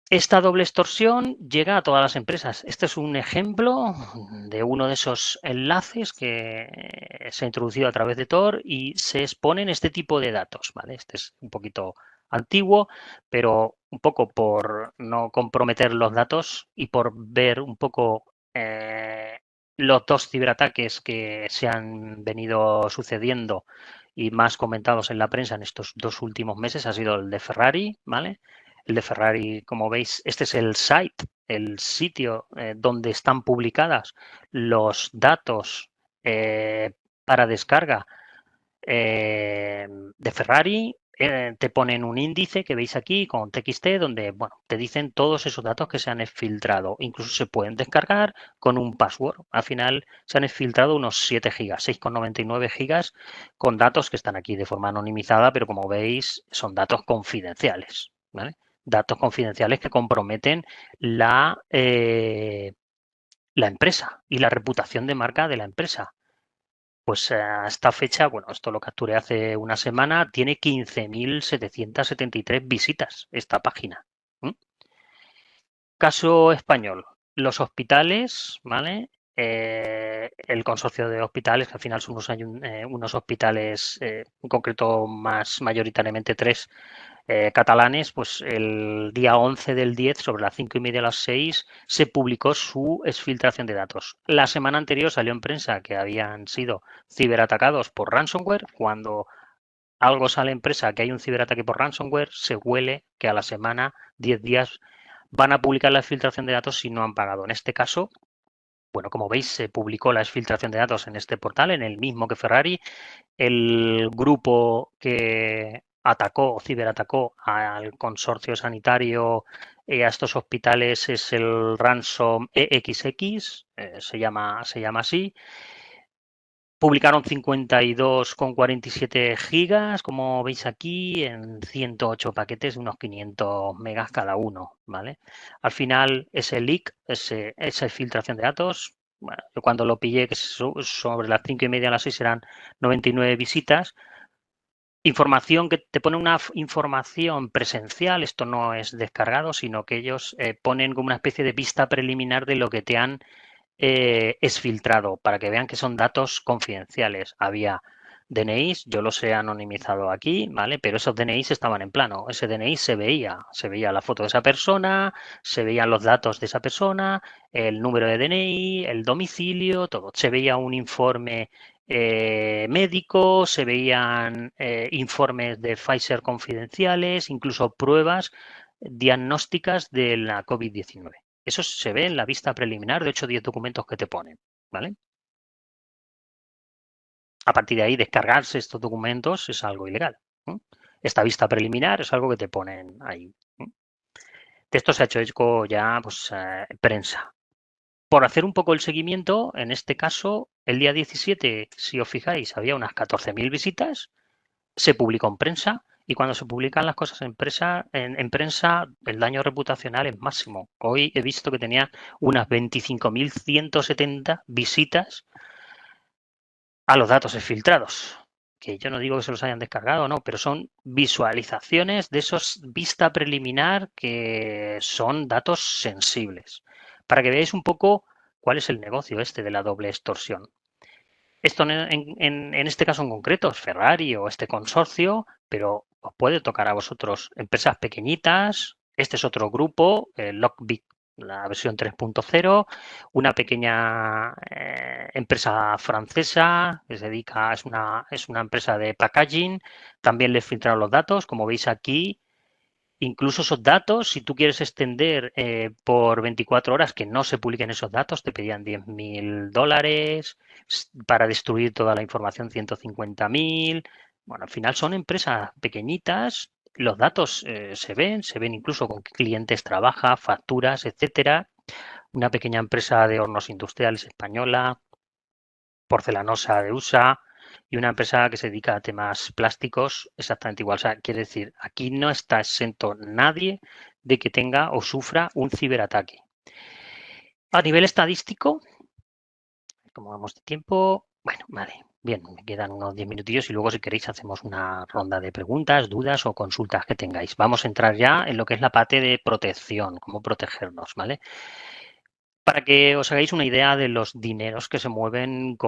Speaker 2: Esta doble extorsión llega a todas las empresas. Este es un ejemplo de uno de esos enlaces que se ha introducido a través de Tor y se exponen este tipo de datos, ¿vale? Este es un poquito antiguo, pero un poco por no comprometer los datos y por ver un poco los dos ciberataques que se han venido sucediendo y más comentados en la prensa en estos 2 últimos meses ha sido el de Ferrari, ¿vale? El de Ferrari, como veis, este es el site, el sitio donde están publicadas los datos para descarga de Ferrari. Te ponen un índice que veis aquí con TXT donde bueno, te dicen todos esos datos que se han exfiltrado. Incluso se pueden descargar con un password. Al final se han exfiltrado unos 7 gigas, 6,99 gigas con datos que están aquí de forma anonimizada, pero como veis son datos confidenciales. ¿Vale? Datos confidenciales que comprometen la empresa y la reputación de marca de la empresa. Pues a esta fecha, bueno, esto lo capturé hace una semana, tiene 15.773 visitas esta página. ¿Mm? Caso español. los hospitales, ¿vale? El consorcio de hospitales, que al final son unos hospitales, en concreto más mayoritariamente 3 catalanes, pues el día 11 del 10, sobre las 5:30 a las 6, se publicó su exfiltración de datos. La semana anterior salió en prensa que habían sido ciberatacados por ransomware. Cuando algo sale en prensa que hay un ciberataque por ransomware, se huele que a la semana, 10 días, van a publicar la exfiltración de datos si no han pagado. En este caso, bueno, como veis, se publicó la exfiltración de datos en este portal, en el mismo que Ferrari. El grupo que atacó o ciberatacó al consorcio sanitario, a estos hospitales, es el Ransom EXX, se llama así. Publicaron 52,47 gigas, como veis aquí, en 108 paquetes de unos 500 megas cada uno, ¿vale? Al final, ese leak, esa filtración de datos, bueno, yo cuando lo pillé, que sobre las 5:30 a las 6 eran 99 visitas. Información que te pone una información presencial, esto no es descargado, sino que ellos ponen como una especie de vista preliminar de lo que te han exfiltrado, para que vean que son datos confidenciales. Había DNIs, yo los he anonimizado aquí, ¿vale? Pero esos DNIs estaban en plano. Ese DNI se veía la foto de esa persona, se veían los datos de esa persona, el número de DNI, el domicilio, todo. Se veía un informe médico, se veían informes de Pfizer confidenciales, incluso pruebas diagnósticas de la COVID-19. Eso se ve en la vista preliminar de 8 o 10 documentos que te ponen, ¿vale? A partir de ahí, descargarse estos documentos es algo ilegal. Esta vista preliminar es algo que te ponen ahí. De esto se ha hecho eco ya, pues, prensa. Por hacer un poco el seguimiento, en este caso, el día 17, si os fijáis, había unas 14.000 visitas, se publicó en prensa, y cuando se publican las cosas en prensa, el daño reputacional es máximo. Hoy he visto que tenía unas 25.170 visitas a los datos filtrados. Que yo no digo que se los hayan descargado, no, pero son visualizaciones de esos vista preliminar que son datos sensibles. Para que veáis un poco cuál es el negocio este de la doble extorsión. Esto en este caso en concreto es Ferrari o este consorcio, pero os puede tocar a vosotros empresas pequeñitas. Este es otro grupo, Lockbit, la versión 3.0, una pequeña empresa francesa que se dedica, es una empresa de packaging. También les filtraron los datos, como veis aquí. Incluso esos datos, si tú quieres extender por 24 horas que no se publiquen esos datos, te pedían $10.000, para destruir toda la información 150.000. Bueno, al final son empresas pequeñitas, los datos se ven incluso con qué clientes trabaja, facturas, etcétera. Una pequeña empresa de hornos industriales española, porcelanosa de USA, y una empresa que se dedica a temas plásticos exactamente igual. O sea, quiere decir, aquí no está exento nadie de que tenga o sufra un ciberataque. A nivel estadístico, como vamos de tiempo, bueno, vale, bien, me quedan unos 10 minutillos y luego si queréis hacemos una ronda de preguntas, dudas o consultas que tengáis. Vamos a entrar ya en lo que es la parte de protección, cómo protegernos, ¿vale? Para que os hagáis una idea de los dineros que se mueven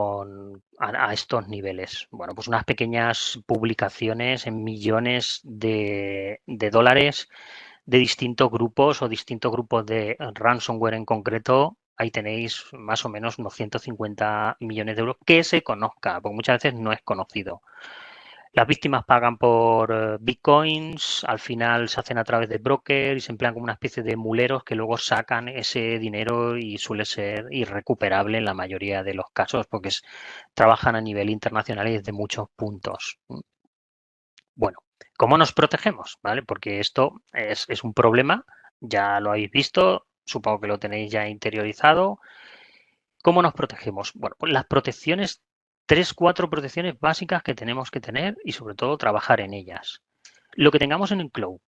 Speaker 2: a estos niveles. Bueno, pues unas pequeñas publicaciones en millones de dólares de distintos grupos o distintos grupos de ransomware en concreto. Ahí tenéis más o menos unos 150 millones de euros que se conozca, porque muchas veces no es conocido. Las víctimas pagan por bitcoins, al final se hacen a través de brokers y se emplean como una especie de muleros que luego sacan ese dinero y suele ser irrecuperable en la mayoría de los casos porque trabajan a nivel internacional y desde muchos puntos. Bueno, ¿cómo nos protegemos? ¿Vale? Porque esto es un problema, ya lo habéis visto, supongo que lo tenéis ya interiorizado. ¿Cómo nos protegemos? Bueno, pues las protecciones, 3-4 protecciones básicas que tenemos que tener y sobre todo trabajar en ellas. Lo que tengamos en el cloud,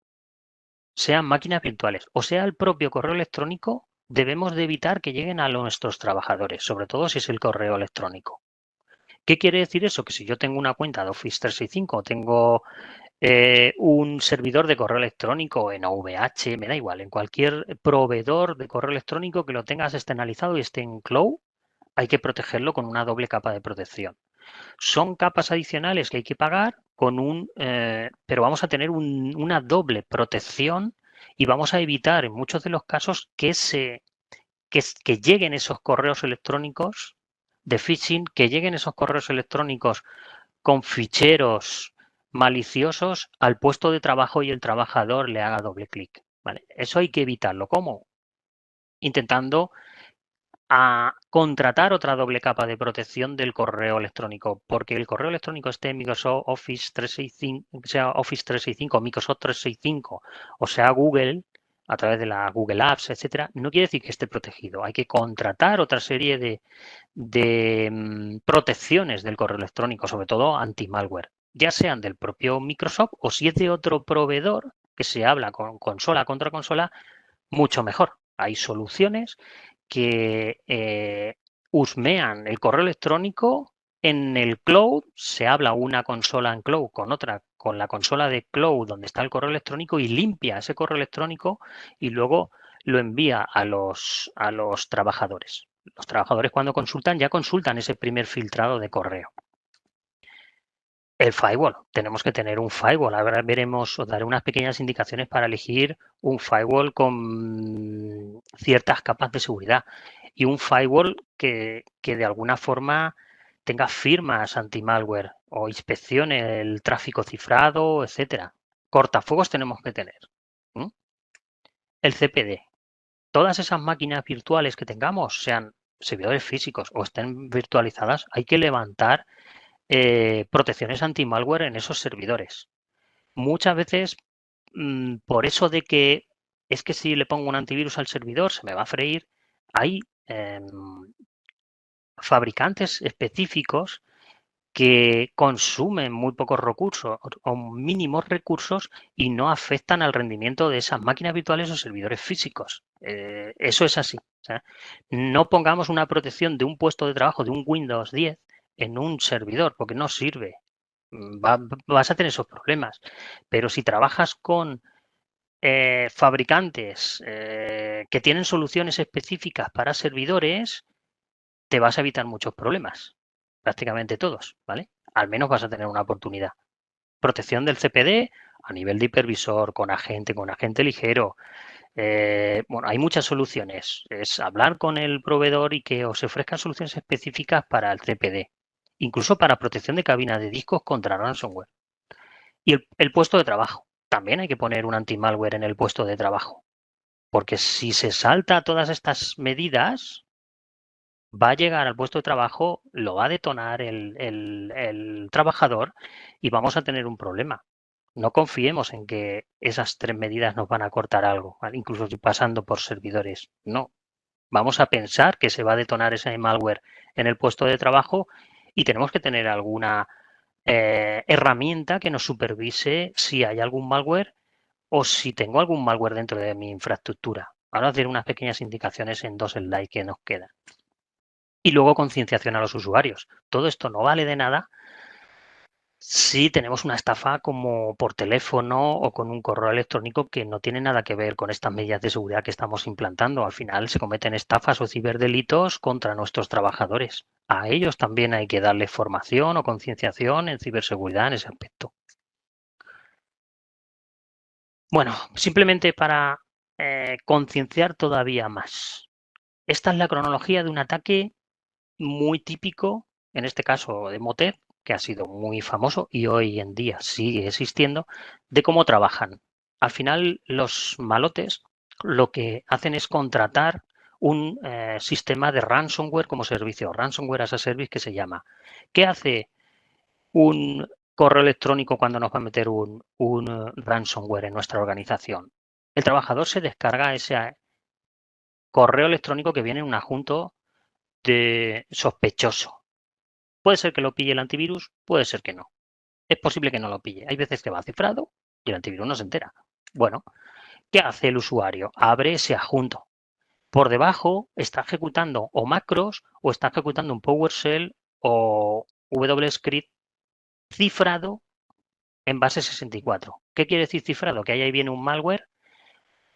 Speaker 2: sean máquinas virtuales o sea el propio correo electrónico, debemos de evitar que lleguen a nuestros trabajadores, sobre todo si es el correo electrónico. ¿Qué quiere decir eso? Que si yo tengo una cuenta de Office 365, tengo un servidor de correo electrónico en OVH, me da igual, en cualquier proveedor de correo electrónico que lo tengas externalizado y esté en cloud, hay que protegerlo con una doble capa de protección. Son capas adicionales que hay que pagar pero vamos a tener una doble protección y vamos a evitar en muchos de los casos que lleguen esos correos electrónicos de phishing, que lleguen esos correos electrónicos con ficheros maliciosos al puesto de trabajo y el trabajador le haga doble clic. ¿Vale? Eso hay que evitarlo. ¿Cómo? Intentando contratar otra doble capa de protección del correo electrónico, porque el correo electrónico esté en Microsoft Office 365, sea Office 365, Microsoft 365, o sea Google, a través de la Google Apps, etcétera, no quiere decir que esté protegido. Hay que contratar otra serie de protecciones del correo electrónico, sobre todo anti-malware, ya sean del propio Microsoft o si es de otro proveedor que se habla con consola contra consola, mucho mejor. Hay soluciones que husmean el correo electrónico en el cloud, se habla una consola en cloud con otra, con la consola de cloud donde está el correo electrónico y limpia ese correo electrónico y luego lo envía a los trabajadores. Los trabajadores cuando consultan ya consultan ese primer filtrado de correo. El firewall, tenemos que tener un firewall. Ahora veremos, os daré unas pequeñas indicaciones para elegir un firewall con ciertas capas de seguridad y un firewall que de alguna forma tenga firmas anti-malware o inspeccione el tráfico cifrado, etcétera. Cortafuegos tenemos que tener. El CPD. Todas esas máquinas virtuales que tengamos, sean servidores físicos o estén virtualizadas, hay que levantar protecciones anti-malware en esos servidores. Muchas veces, por eso de que es que si le pongo un antivirus al servidor se me va a freír, hay fabricantes específicos que consumen muy pocos recursos o mínimos recursos y no afectan al rendimiento de esas máquinas virtuales o servidores físicos. Eso es así. O sea, no pongamos una protección de un puesto de trabajo de un Windows 10 en un servidor porque no sirve. Vas a tener esos problemas. Pero si trabajas con fabricantes que tienen soluciones específicas para servidores, te vas a evitar muchos problemas. Prácticamente todos, ¿vale? Al menos vas a tener una oportunidad. Protección del CPD a nivel de hipervisor, con agente ligero. Bueno, hay muchas soluciones. Es hablar con el proveedor y que os ofrezcan soluciones específicas para el CPD. Incluso para protección de cabina de discos contra ransomware. Y el puesto de trabajo. También hay que poner un anti-malware en el puesto de trabajo. Porque si se salta todas estas medidas, va a llegar al puesto de trabajo, lo va a detonar el trabajador y vamos a tener un problema. No confiemos en que esas 3 medidas nos van a cortar algo, ¿vale? Incluso pasando por servidores. No. Vamos a pensar que se va a detonar ese malware en el puesto de trabajo y tenemos que tener alguna herramienta que nos supervise si hay algún malware o si tengo algún malware dentro de mi infraestructura. Ahora os daré unas pequeñas indicaciones en 2 slides que nos quedan. Y luego concienciación a los usuarios. Todo esto no vale de nada si tenemos una estafa como por teléfono o con un correo electrónico que no tiene nada que ver con estas medidas de seguridad que estamos implantando. Al final se cometen estafas o ciberdelitos contra nuestros trabajadores. A ellos también hay que darles formación o concienciación en ciberseguridad en ese aspecto. Bueno, simplemente para concienciar todavía más. Esta es la cronología de un ataque muy típico, en este caso de Motep, que ha sido muy famoso y hoy en día sigue existiendo, de cómo trabajan. Al final, los malotes lo que hacen es contratar un sistema de ransomware como servicio, ransomware as a service que se llama. ¿Qué hace un correo electrónico cuando nos va a meter un ransomware en nuestra organización? El trabajador se descarga ese correo electrónico que viene en un adjunto de sospechoso. Puede ser que lo pille el antivirus, puede ser que no. Es posible que no lo pille. Hay veces que va cifrado y el antivirus no se entera. Bueno, ¿qué hace el usuario? Abre ese adjunto. Por debajo está ejecutando o macros o está ejecutando un PowerShell o WScript cifrado en base 64. ¿Qué quiere decir cifrado? Que ahí viene un malware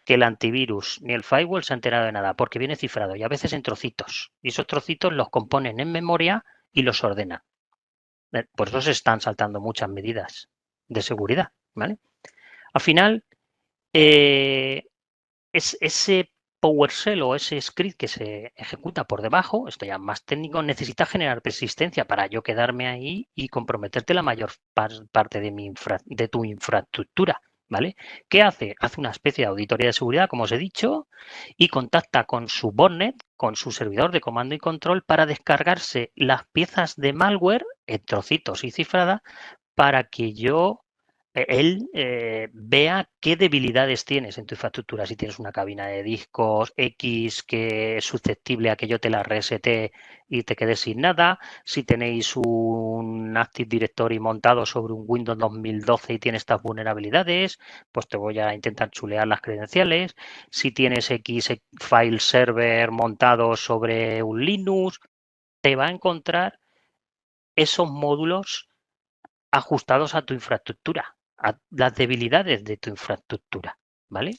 Speaker 2: que el antivirus ni el firewall se ha enterado de nada, porque viene cifrado y a veces en trocitos. Y esos trocitos los componen en memoria y los ordenan. Por eso se están saltando muchas medidas de seguridad, ¿vale? Al final, ese PowerShell o ese script que se ejecuta por debajo, esto ya más técnico, necesita generar persistencia para yo quedarme ahí y comprometerte la mayor parte de tu infraestructura, ¿vale? ¿Qué hace? Hace una especie de auditoría de seguridad, como os he dicho, y contacta con su botnet, con su servidor de comando y control para descargarse las piezas de malware en trocitos y cifrada para que él vea qué debilidades tienes en tu infraestructura. Si tienes una cabina de discos X que es susceptible a que yo te la resete y te quedes sin nada. Si tenéis un Active Directory montado sobre un Windows 2012 y tiene estas vulnerabilidades, pues te voy a intentar chulear las credenciales. Si tienes X file server montado sobre un Linux, te va a encontrar esos módulos ajustados a tu infraestructura, a las debilidades de tu infraestructura, ¿vale?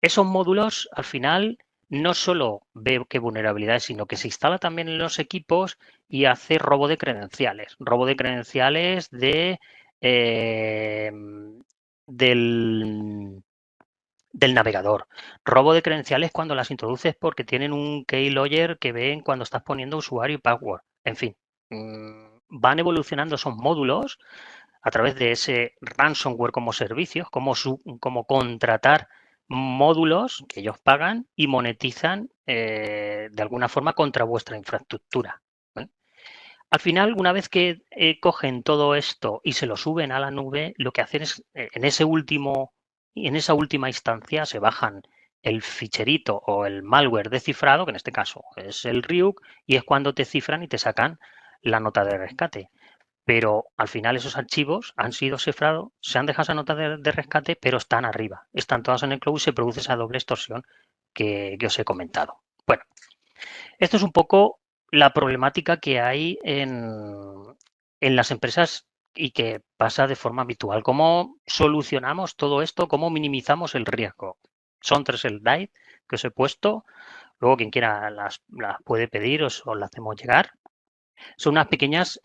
Speaker 2: Esos módulos, al final, no solo ve qué vulnerabilidades, sino que se instala también en los equipos y hace robo de credenciales. Robo de credenciales del navegador. Robo de credenciales cuando las introduces porque tienen un keylogger que ven cuando estás poniendo usuario y password. En fin, van evolucionando esos módulos a través de ese ransomware como servicios, como contratar módulos que ellos pagan y monetizan de alguna forma contra vuestra infraestructura. ¿Vale? Al final, una vez que cogen todo esto y se lo suben a la nube, lo que hacen es, en esa última instancia, se bajan el ficherito o el malware descifrado, que en este caso es el Ryuk, y es cuando te cifran y te sacan la nota de rescate. Pero al final esos archivos han sido cifrados, se han dejado esa nota de rescate, pero están arriba. Están todas en el cloud y se produce esa doble extorsión que os he comentado. Bueno, esto es un poco la problemática que hay en las empresas y que pasa de forma habitual. ¿Cómo solucionamos todo esto? ¿Cómo minimizamos el riesgo? Son 3 slides que os he puesto. Luego quien quiera las puede pedir, os las hacemos llegar. Son unas pequeñas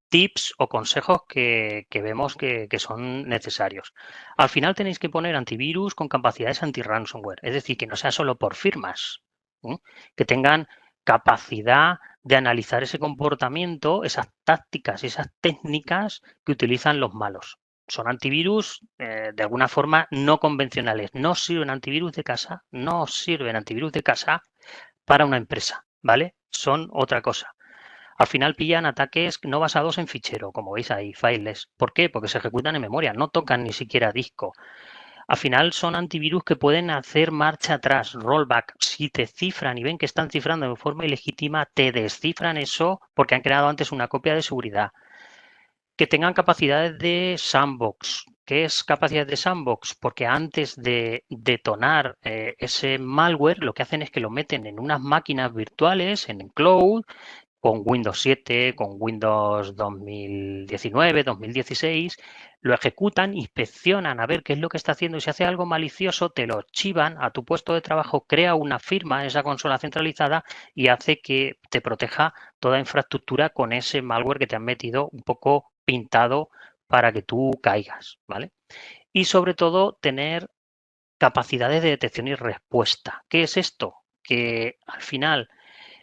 Speaker 2: tips o consejos que vemos que son necesarios. Al final tenéis que poner antivirus con capacidades anti-ransomware, es decir, que no sea solo por firmas, que tengan capacidad de analizar ese comportamiento, esas tácticas, esas técnicas que utilizan los malos. Son antivirus de alguna forma no convencionales. No sirven antivirus de casa, no sirven antivirus de casa para una empresa, ¿vale? Son otra cosa. Al final pillan ataques no basados en fichero, como veis ahí, files. ¿Por qué? Porque se ejecutan en memoria, no tocan ni siquiera disco. Al final son antivirus que pueden hacer marcha atrás, rollback. Si te cifran y ven que están cifrando de forma ilegítima, te descifran eso porque han creado antes una copia de seguridad. Que tengan capacidades de sandbox. ¿Qué es capacidad de sandbox? Porque antes de detonar ese malware, lo que hacen es que lo meten en unas máquinas virtuales, en cloud, con Windows 7, con Windows 2019, 2016, lo ejecutan, inspeccionan a ver qué es lo que está haciendo y si hace algo malicioso, te lo chivan a tu puesto de trabajo, crea una firma en esa consola centralizada y hace que te proteja toda infraestructura con ese malware que te han metido un poco pintado para que tú caigas, ¿vale? Y sobre todo tener capacidades de detección y respuesta. ¿Qué es esto? Que al final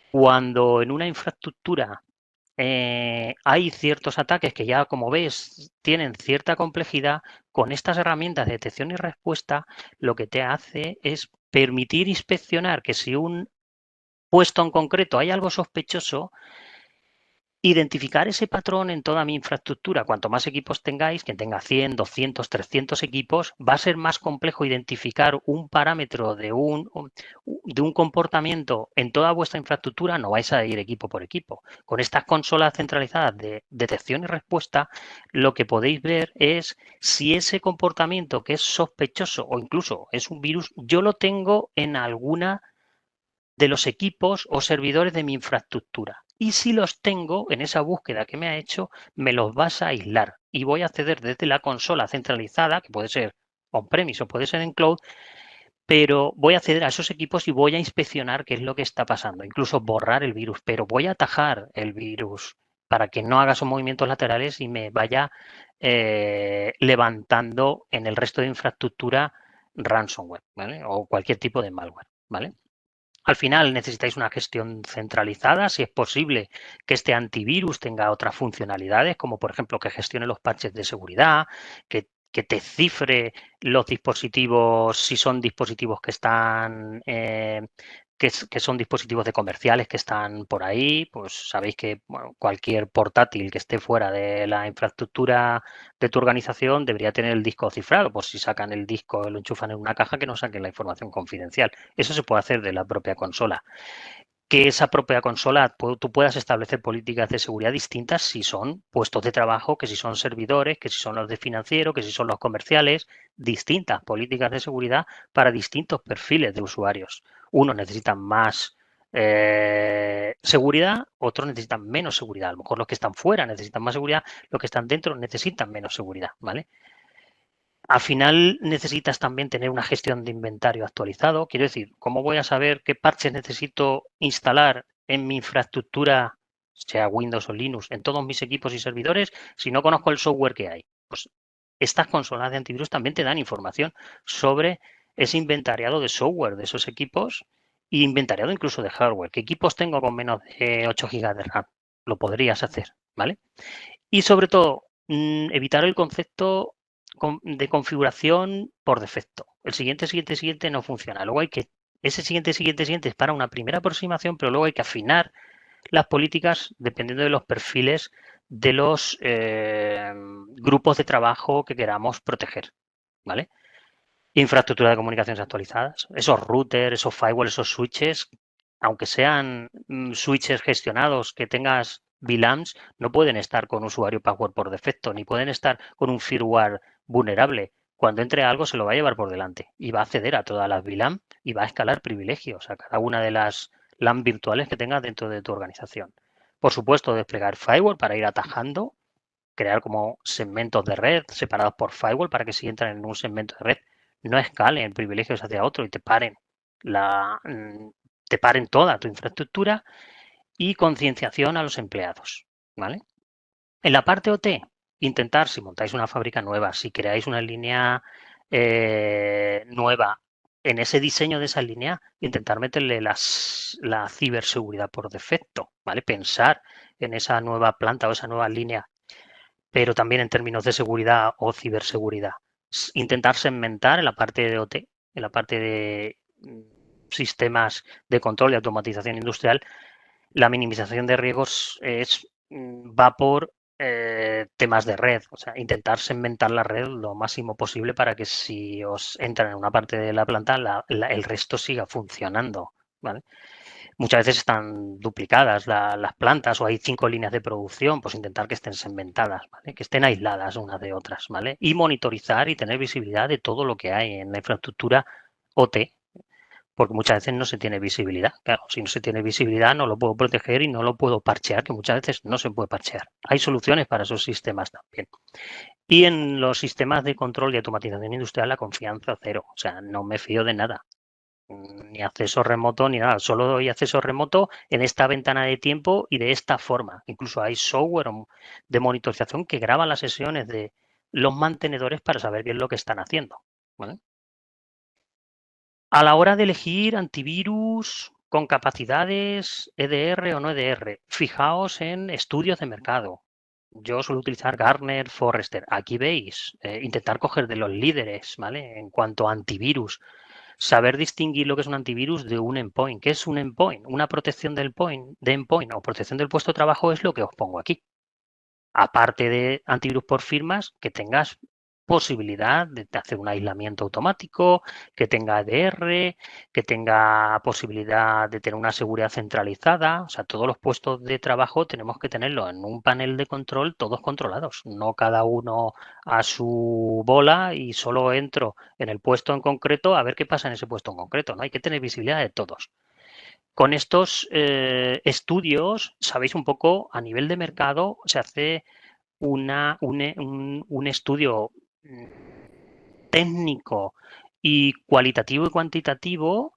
Speaker 2: cuando en una infraestructura hay ciertos ataques que ya, como ves, tienen cierta complejidad, con estas herramientas de detección y respuesta, lo que te hace es permitir inspeccionar que si un puesto en concreto hay algo sospechoso, identificar ese patrón en toda mi infraestructura. Cuanto más equipos tengáis, quien tenga 100, 200, 300 equipos, va a ser más complejo identificar un parámetro de un comportamiento en toda vuestra infraestructura. No vais a ir equipo por equipo. Con estas consolas centralizadas de detección y respuesta, lo que podéis ver es si ese comportamiento que es sospechoso o incluso es un virus, yo lo tengo en alguna de los equipos o servidores de mi infraestructura. y si los tengo en esa búsqueda que me ha hecho, me los vas a aislar y voy a acceder desde la consola centralizada, que puede ser on-premise o puede ser en cloud, pero voy a acceder a esos equipos y voy a inspeccionar qué es lo que está pasando, incluso borrar el virus, pero voy a atajar el virus para que no haga esos movimientos laterales y me vaya levantando en el resto de infraestructura ransomware, ¿vale? O cualquier tipo de malware, ¿vale? Al final necesitáis una gestión centralizada, si es posible que este antivirus tenga otras funcionalidades, como por ejemplo que gestione los parches de seguridad, que te cifre los dispositivos, si son dispositivos que están que son dispositivos de comerciales que están por ahí, pues sabéis que bueno, cualquier portátil que esté fuera de la infraestructura de tu organización debería tener el disco cifrado, por si sacan el disco y lo enchufan en una caja que no saquen la información confidencial. Eso se puede hacer de la propia consola. Que esa propia consola tú puedas establecer políticas de seguridad distintas si son puestos de trabajo, que si son servidores, que si son los de financiero, que si son los comerciales, distintas políticas de seguridad para distintos perfiles de usuarios. Unos necesitan más seguridad, otros necesitan menos seguridad. A lo mejor los que están fuera necesitan más seguridad, los que están dentro necesitan menos seguridad, ¿vale? Al final necesitas también tener una gestión de inventario actualizado. Quiero decir, ¿cómo voy a saber qué parches necesito instalar en mi infraestructura, sea Windows o Linux, en todos mis equipos y servidores, si no conozco el software que hay? Pues estas consolas de antivirus también te dan información sobre ese inventariado de software de esos equipos e inventariado incluso de hardware. ¿Qué equipos tengo con menos de 8 GB de RAM? Lo podrías hacer, ¿vale? Y sobre todo, evitar el concepto de configuración por defecto. El siguiente no funciona. Luego hay que, ese siguiente es para una primera aproximación, pero luego hay que afinar las políticas dependiendo de los perfiles de los grupos de trabajo que queramos proteger. ¿Vale? Infraestructura de comunicaciones actualizadas, esos routers, esos firewalls, esos switches, aunque sean switches gestionados que tengas VLANs, no pueden estar con usuario password por defecto, ni pueden estar con un firmware vulnerable. Cuando entre algo se lo va a llevar por delante y va a acceder a todas las VLAN y va a escalar privilegios a cada una de las LAN virtuales que tengas dentro de tu organización. Por supuesto, desplegar firewall para ir atajando, crear como segmentos de red separados por firewall para que si entran en un segmento de red no escalen privilegios hacia otro y te paren toda tu infraestructura y concienciación a los empleados, ¿vale? En la parte OT, intentar, si montáis una fábrica nueva, si creáis una línea nueva, en ese diseño de esa línea, intentar meterle la ciberseguridad por defecto, ¿vale? Pensar en esa nueva planta o esa nueva línea, pero también en términos de seguridad o ciberseguridad. Intentar segmentar en la parte de OT, en la parte de sistemas de control y automatización industrial, la minimización de riesgos va por temas de red, o sea, intentar segmentar la red lo máximo posible para que si os entran en una parte de la planta, el resto siga funcionando, ¿vale? Muchas veces están duplicadas las plantas o hay 5 líneas de producción, pues intentar que estén segmentadas, ¿vale? Que estén aisladas unas de otras, ¿vale? Y monitorizar y tener visibilidad de todo lo que hay en la infraestructura OT, porque muchas veces no se tiene visibilidad. Claro, si no se tiene visibilidad no lo puedo proteger y no lo puedo parchear, que muchas veces no se puede parchear. Hay soluciones para esos sistemas también. Y en los sistemas de control y automatización industrial la confianza cero, o sea, no me fío de nada. Ni acceso remoto ni nada, solo doy acceso remoto en esta ventana de tiempo y de esta forma. Incluso hay software de monitorización que graba las sesiones de los mantenedores para saber bien lo que están haciendo, ¿vale? A la hora de elegir antivirus con capacidades EDR o no EDR, fijaos en estudios de mercado. Yo suelo utilizar Gartner, Forrester. Aquí veis, intentar coger de los líderes, ¿vale? En cuanto a antivirus, saber distinguir lo que es un antivirus de un endpoint. ¿Qué es un endpoint? Una protección de endpoint o protección del puesto de trabajo es lo que os pongo aquí. Aparte de antivirus por firmas, que tengas posibilidad de hacer un aislamiento automático, que tenga EDR, que tenga posibilidad de tener una seguridad centralizada. O sea, todos los puestos de trabajo tenemos que tenerlo en un panel de control, todos controlados, no cada uno a su bola y solo entro en el puesto en concreto a ver qué pasa en ese puesto en concreto. No hay que tener visibilidad de todos. con estos estudios, sabéis un poco, a nivel de mercado, se hace un estudio técnico y cualitativo y cuantitativo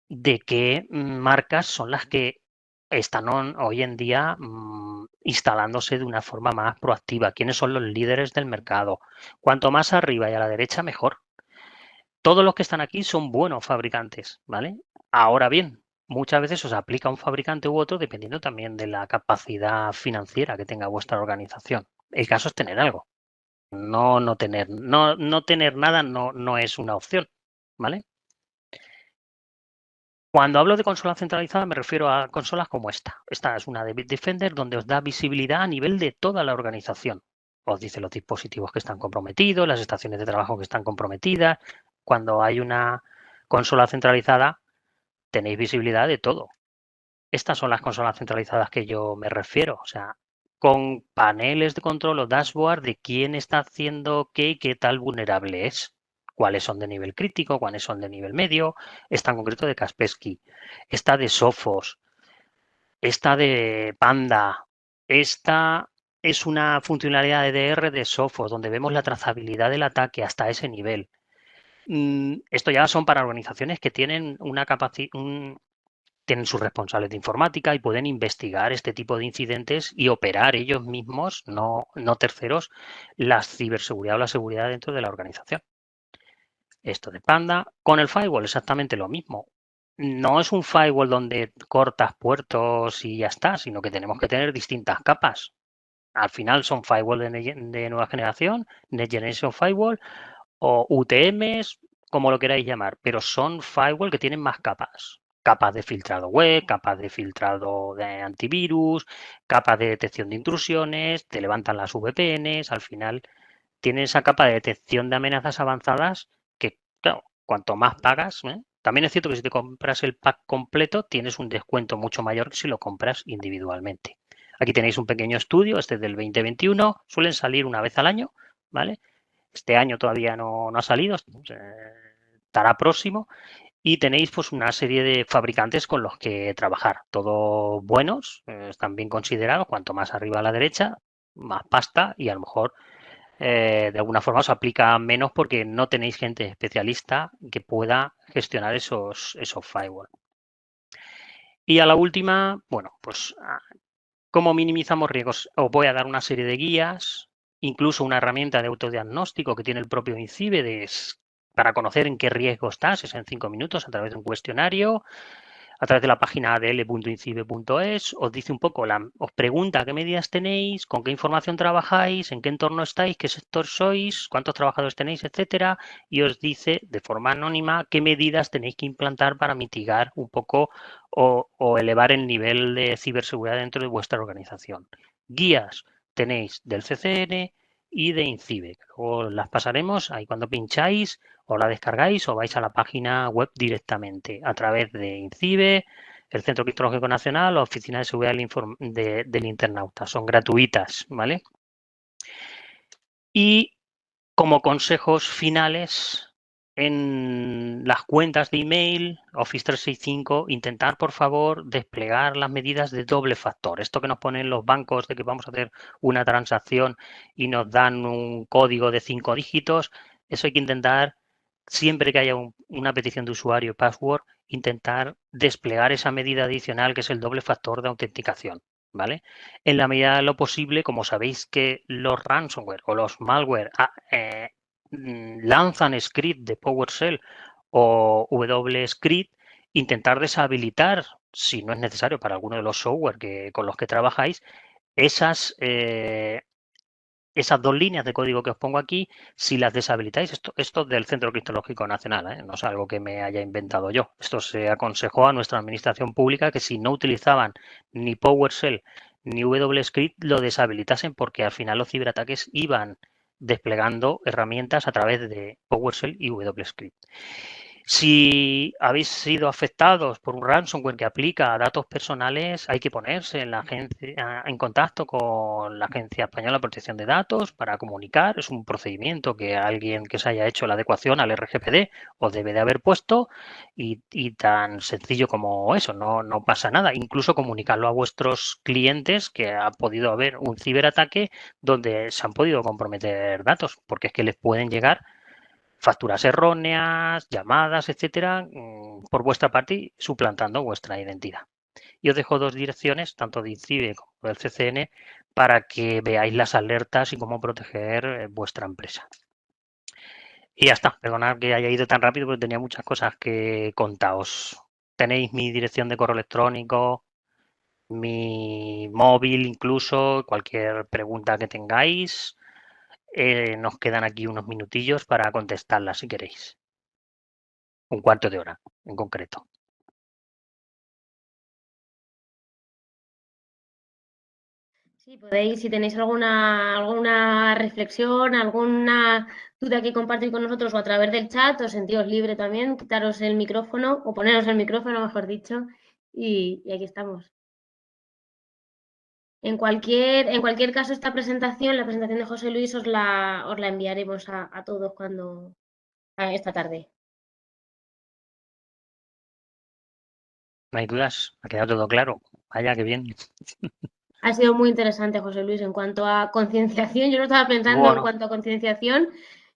Speaker 2: de qué marcas son las que están hoy en día instalándose de una forma más proactiva. ¿Quiénes son los líderes del mercado? Cuanto más arriba y a la derecha, mejor. Todos los que están aquí son buenos fabricantes, ¿vale? Ahora bien, muchas veces os aplica un fabricante u otro dependiendo también de la capacidad financiera que tenga vuestra organización. El caso es tener algo. No tener nada no es una opción, ¿vale? Cuando hablo de consola centralizada me refiero a consolas como esta. Esta es una de Bitdefender donde os da visibilidad a nivel de toda la organización. Os dice los dispositivos que están comprometidos, las estaciones de trabajo que están comprometidas. Cuando hay una consola centralizada tenéis visibilidad de todo. Estas son las consolas centralizadas que yo me refiero. O sea, con paneles de control o dashboard de quién está haciendo qué y qué tal vulnerable es. Cuáles son de nivel crítico, cuáles son de nivel medio. Esta en concreto de Kaspersky. Esta de Sophos. Esta de Panda. Esta es una funcionalidad de DR de Sophos, donde vemos la trazabilidad del ataque hasta ese nivel. Esto ya son para organizaciones que tienen una capacidad, tienen sus responsables de informática y pueden investigar este tipo de incidentes y operar ellos mismos, no terceros, la ciberseguridad o la seguridad dentro de la organización. Esto de Panda. Con el firewall exactamente lo mismo. No es un firewall donde cortas puertos y ya está, sino que tenemos que tener distintas capas. Al final son firewall de nueva generación, Next Generation Firewall o UTMs, como lo queráis llamar, pero son firewall que tienen más capas. Capas de filtrado web, capas de filtrado de antivirus, capas de detección de intrusiones, te levantan las VPNs, al final tienen esa capa de detección de amenazas avanzadas que, claro, cuanto más pagas, ¿eh? También es cierto que si te compras el pack completo tienes un descuento mucho mayor que si lo compras individualmente. Aquí tenéis un pequeño estudio, este es del 2021, suelen salir una vez al año, ¿vale? Este año todavía no ha salido, estará próximo. Y tenéis pues una serie de fabricantes con los que trabajar. Todos buenos, están bien considerados. Cuanto más arriba a la derecha, más pasta y a lo mejor de alguna forma os aplica menos porque no tenéis gente especialista que pueda gestionar esos firewall. Y a la última, bueno, pues ¿cómo minimizamos riesgos? Os voy a dar una serie de guías, incluso una herramienta de autodiagnóstico que tiene el propio INCIBE para conocer en qué riesgo estás, es en 5 minutos a través de un cuestionario, a través de la página adl.incibe.es, os dice un poco, os pregunta qué medidas tenéis, con qué información trabajáis, en qué entorno estáis, qué sector sois, cuántos trabajadores tenéis, etcétera, y os dice de forma anónima qué medidas tenéis que implantar para mitigar un poco o elevar el nivel de ciberseguridad dentro de vuestra organización. Guías tenéis del CCN y de INCIBE. Luego las pasaremos ahí cuando pincháis o la descargáis o vais a la página web directamente a través de INCIBE, el Centro Criptológico Nacional o Oficina de Seguridad del Internauta. Son gratuitas, ¿vale? Y como consejos finales, en las cuentas de email, Office 365, intentar, por favor, desplegar las medidas de doble factor. Esto que nos ponen los bancos de que vamos a hacer una transacción y nos dan un código de 5 dígitos, eso hay que intentar, siempre que haya una petición de usuario y password, intentar desplegar esa medida adicional que es el doble factor de autenticación. ¿Vale? En la medida de lo posible, como sabéis que los ransomware o los malware lanzan script de PowerShell o WScript, intentar deshabilitar, si no es necesario para alguno de los software con los que trabajáis, esas dos líneas de código que os pongo aquí, si las deshabilitáis, esto es del Centro Criptológico Nacional, no es algo que me haya inventado yo. Esto se aconsejó a nuestra administración pública que si no utilizaban ni PowerShell ni WScript lo deshabilitasen porque al final los ciberataques iban desplegando herramientas a través de PowerShell y WScript. Si habéis sido afectados por un ransomware que aplica a datos personales, hay que ponerse en la agencia, en contacto con la Agencia Española de Protección de Datos para comunicar. Es un procedimiento que alguien que se haya hecho la adecuación al RGPD os debe de haber puesto y tan sencillo como eso, no pasa nada. Incluso comunicarlo a vuestros clientes que ha podido haber un ciberataque donde se han podido comprometer datos, porque es que les pueden llegar facturas erróneas, llamadas, etcétera, por vuestra parte, suplantando vuestra identidad. Y os dejo 2 direcciones, tanto de INCIBE como del CCN, para que veáis las alertas y cómo proteger vuestra empresa. Y ya está, perdonad que haya ido tan rápido porque tenía muchas cosas que contaros. Tenéis mi dirección de correo electrónico, mi móvil incluso, cualquier pregunta que tengáis. Nos quedan aquí unos minutillos para contestarlas si queréis. Un cuarto de hora, en concreto.
Speaker 1: Sí, podéis, si tenéis alguna reflexión, alguna duda que compartir con nosotros o a través del chat, os sentíos libre también, quitaros el micrófono o poneros el micrófono, mejor dicho, y aquí estamos. En cualquier caso, esta presentación, la presentación de José Luis, os la enviaremos a todos esta tarde.
Speaker 2: No hay dudas, ha quedado todo claro. Vaya, qué bien.
Speaker 1: Ha sido muy interesante, José Luis, en cuanto a concienciación. Yo lo estaba pensando en
Speaker 2: Bueno,
Speaker 1: cuanto a concienciación,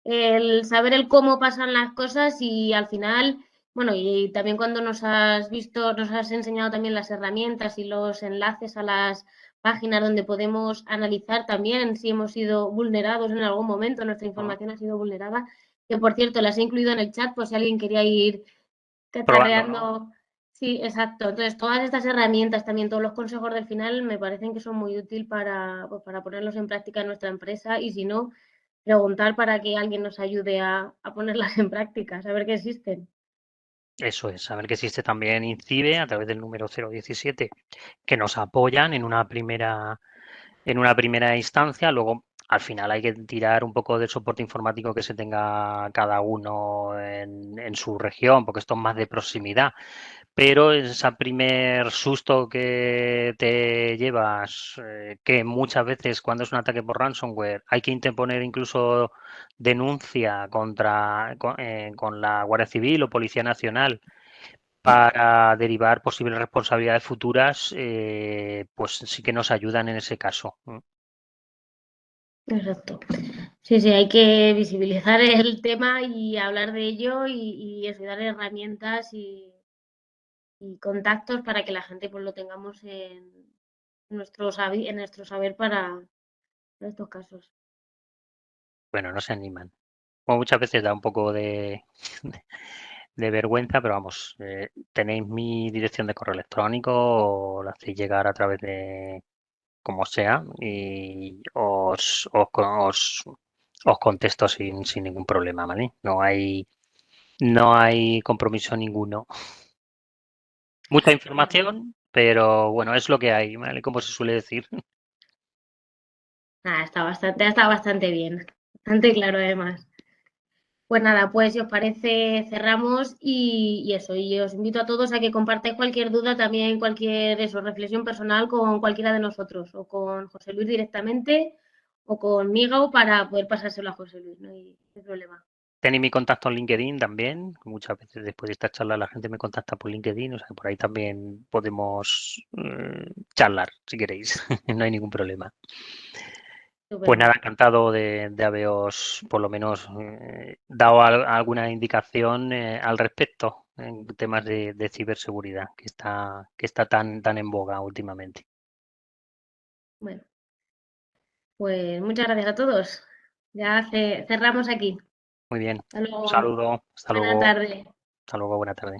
Speaker 1: el saber el cómo pasan las cosas y al final, bueno, y también cuando nos has visto, nos has enseñado también las herramientas y los enlaces a las páginas donde podemos analizar también si hemos sido vulnerados en algún momento, nuestra información ha sido vulnerada, que por cierto las he incluido en el chat por si alguien quería ir
Speaker 2: probando, ¿no?
Speaker 1: cacharreando. Sí, exacto. Entonces, todas estas herramientas, también todos los consejos del final, me parecen que son muy útiles pues, para ponerlos en práctica en nuestra empresa y si no, preguntar para que alguien nos ayude a ponerlas en práctica, saber que existen.
Speaker 2: Eso es, saber que existe también INCIBE a través del número 017, que nos apoyan en una primera instancia. Luego, al final hay que tirar un poco del soporte informático que se tenga cada uno en su región, porque esto es más de proximidad. Pero ese primer susto que te llevas, que muchas veces cuando es un ataque por ransomware hay que interponer incluso denuncia con la Guardia Civil o Policía Nacional para derivar posibles responsabilidades futuras, pues sí que nos ayudan en ese caso.
Speaker 1: Exacto. Sí, sí, hay que visibilizar el tema y hablar de ello y eso, y dar herramientas y contactos para que la gente pues lo tengamos en en nuestro saber para estos casos.
Speaker 2: Bueno, no se animan. Como muchas veces da un poco de vergüenza, pero vamos, tenéis mi dirección de correo electrónico o la hacéis llegar a través de como sea y os contesto sin ningún problema, ¿vale? No hay compromiso ninguno. Mucha información, pero bueno, es lo que hay, ¿vale? Como se suele decir.
Speaker 1: Nada, está bastante bien, bastante claro además. Pues nada, pues si os parece cerramos y eso, y os invito a todos a que compartáis cualquier duda, también cualquier eso, reflexión personal con cualquiera de nosotros, o con José Luis directamente, o conmigo para poder pasárselo a José Luis, no hay problema.
Speaker 2: Tenéis mi contacto en LinkedIn también. Muchas veces después de esta charla la gente me contacta por LinkedIn, o sea, por ahí también podemos charlar si queréis. No hay ningún problema. Pues
Speaker 1: Estupendo.
Speaker 2: nada, encantado de haberos por lo menos dado alguna indicación al respecto en temas de ciberseguridad que está tan en boga últimamente.
Speaker 1: Bueno, pues muchas gracias a todos. Ya cerramos aquí.
Speaker 2: Muy bien.
Speaker 1: Hasta
Speaker 2: Un
Speaker 1: luego.
Speaker 2: saludo.
Speaker 1: Buena tarde.
Speaker 2: Hasta luego. Buena tarde.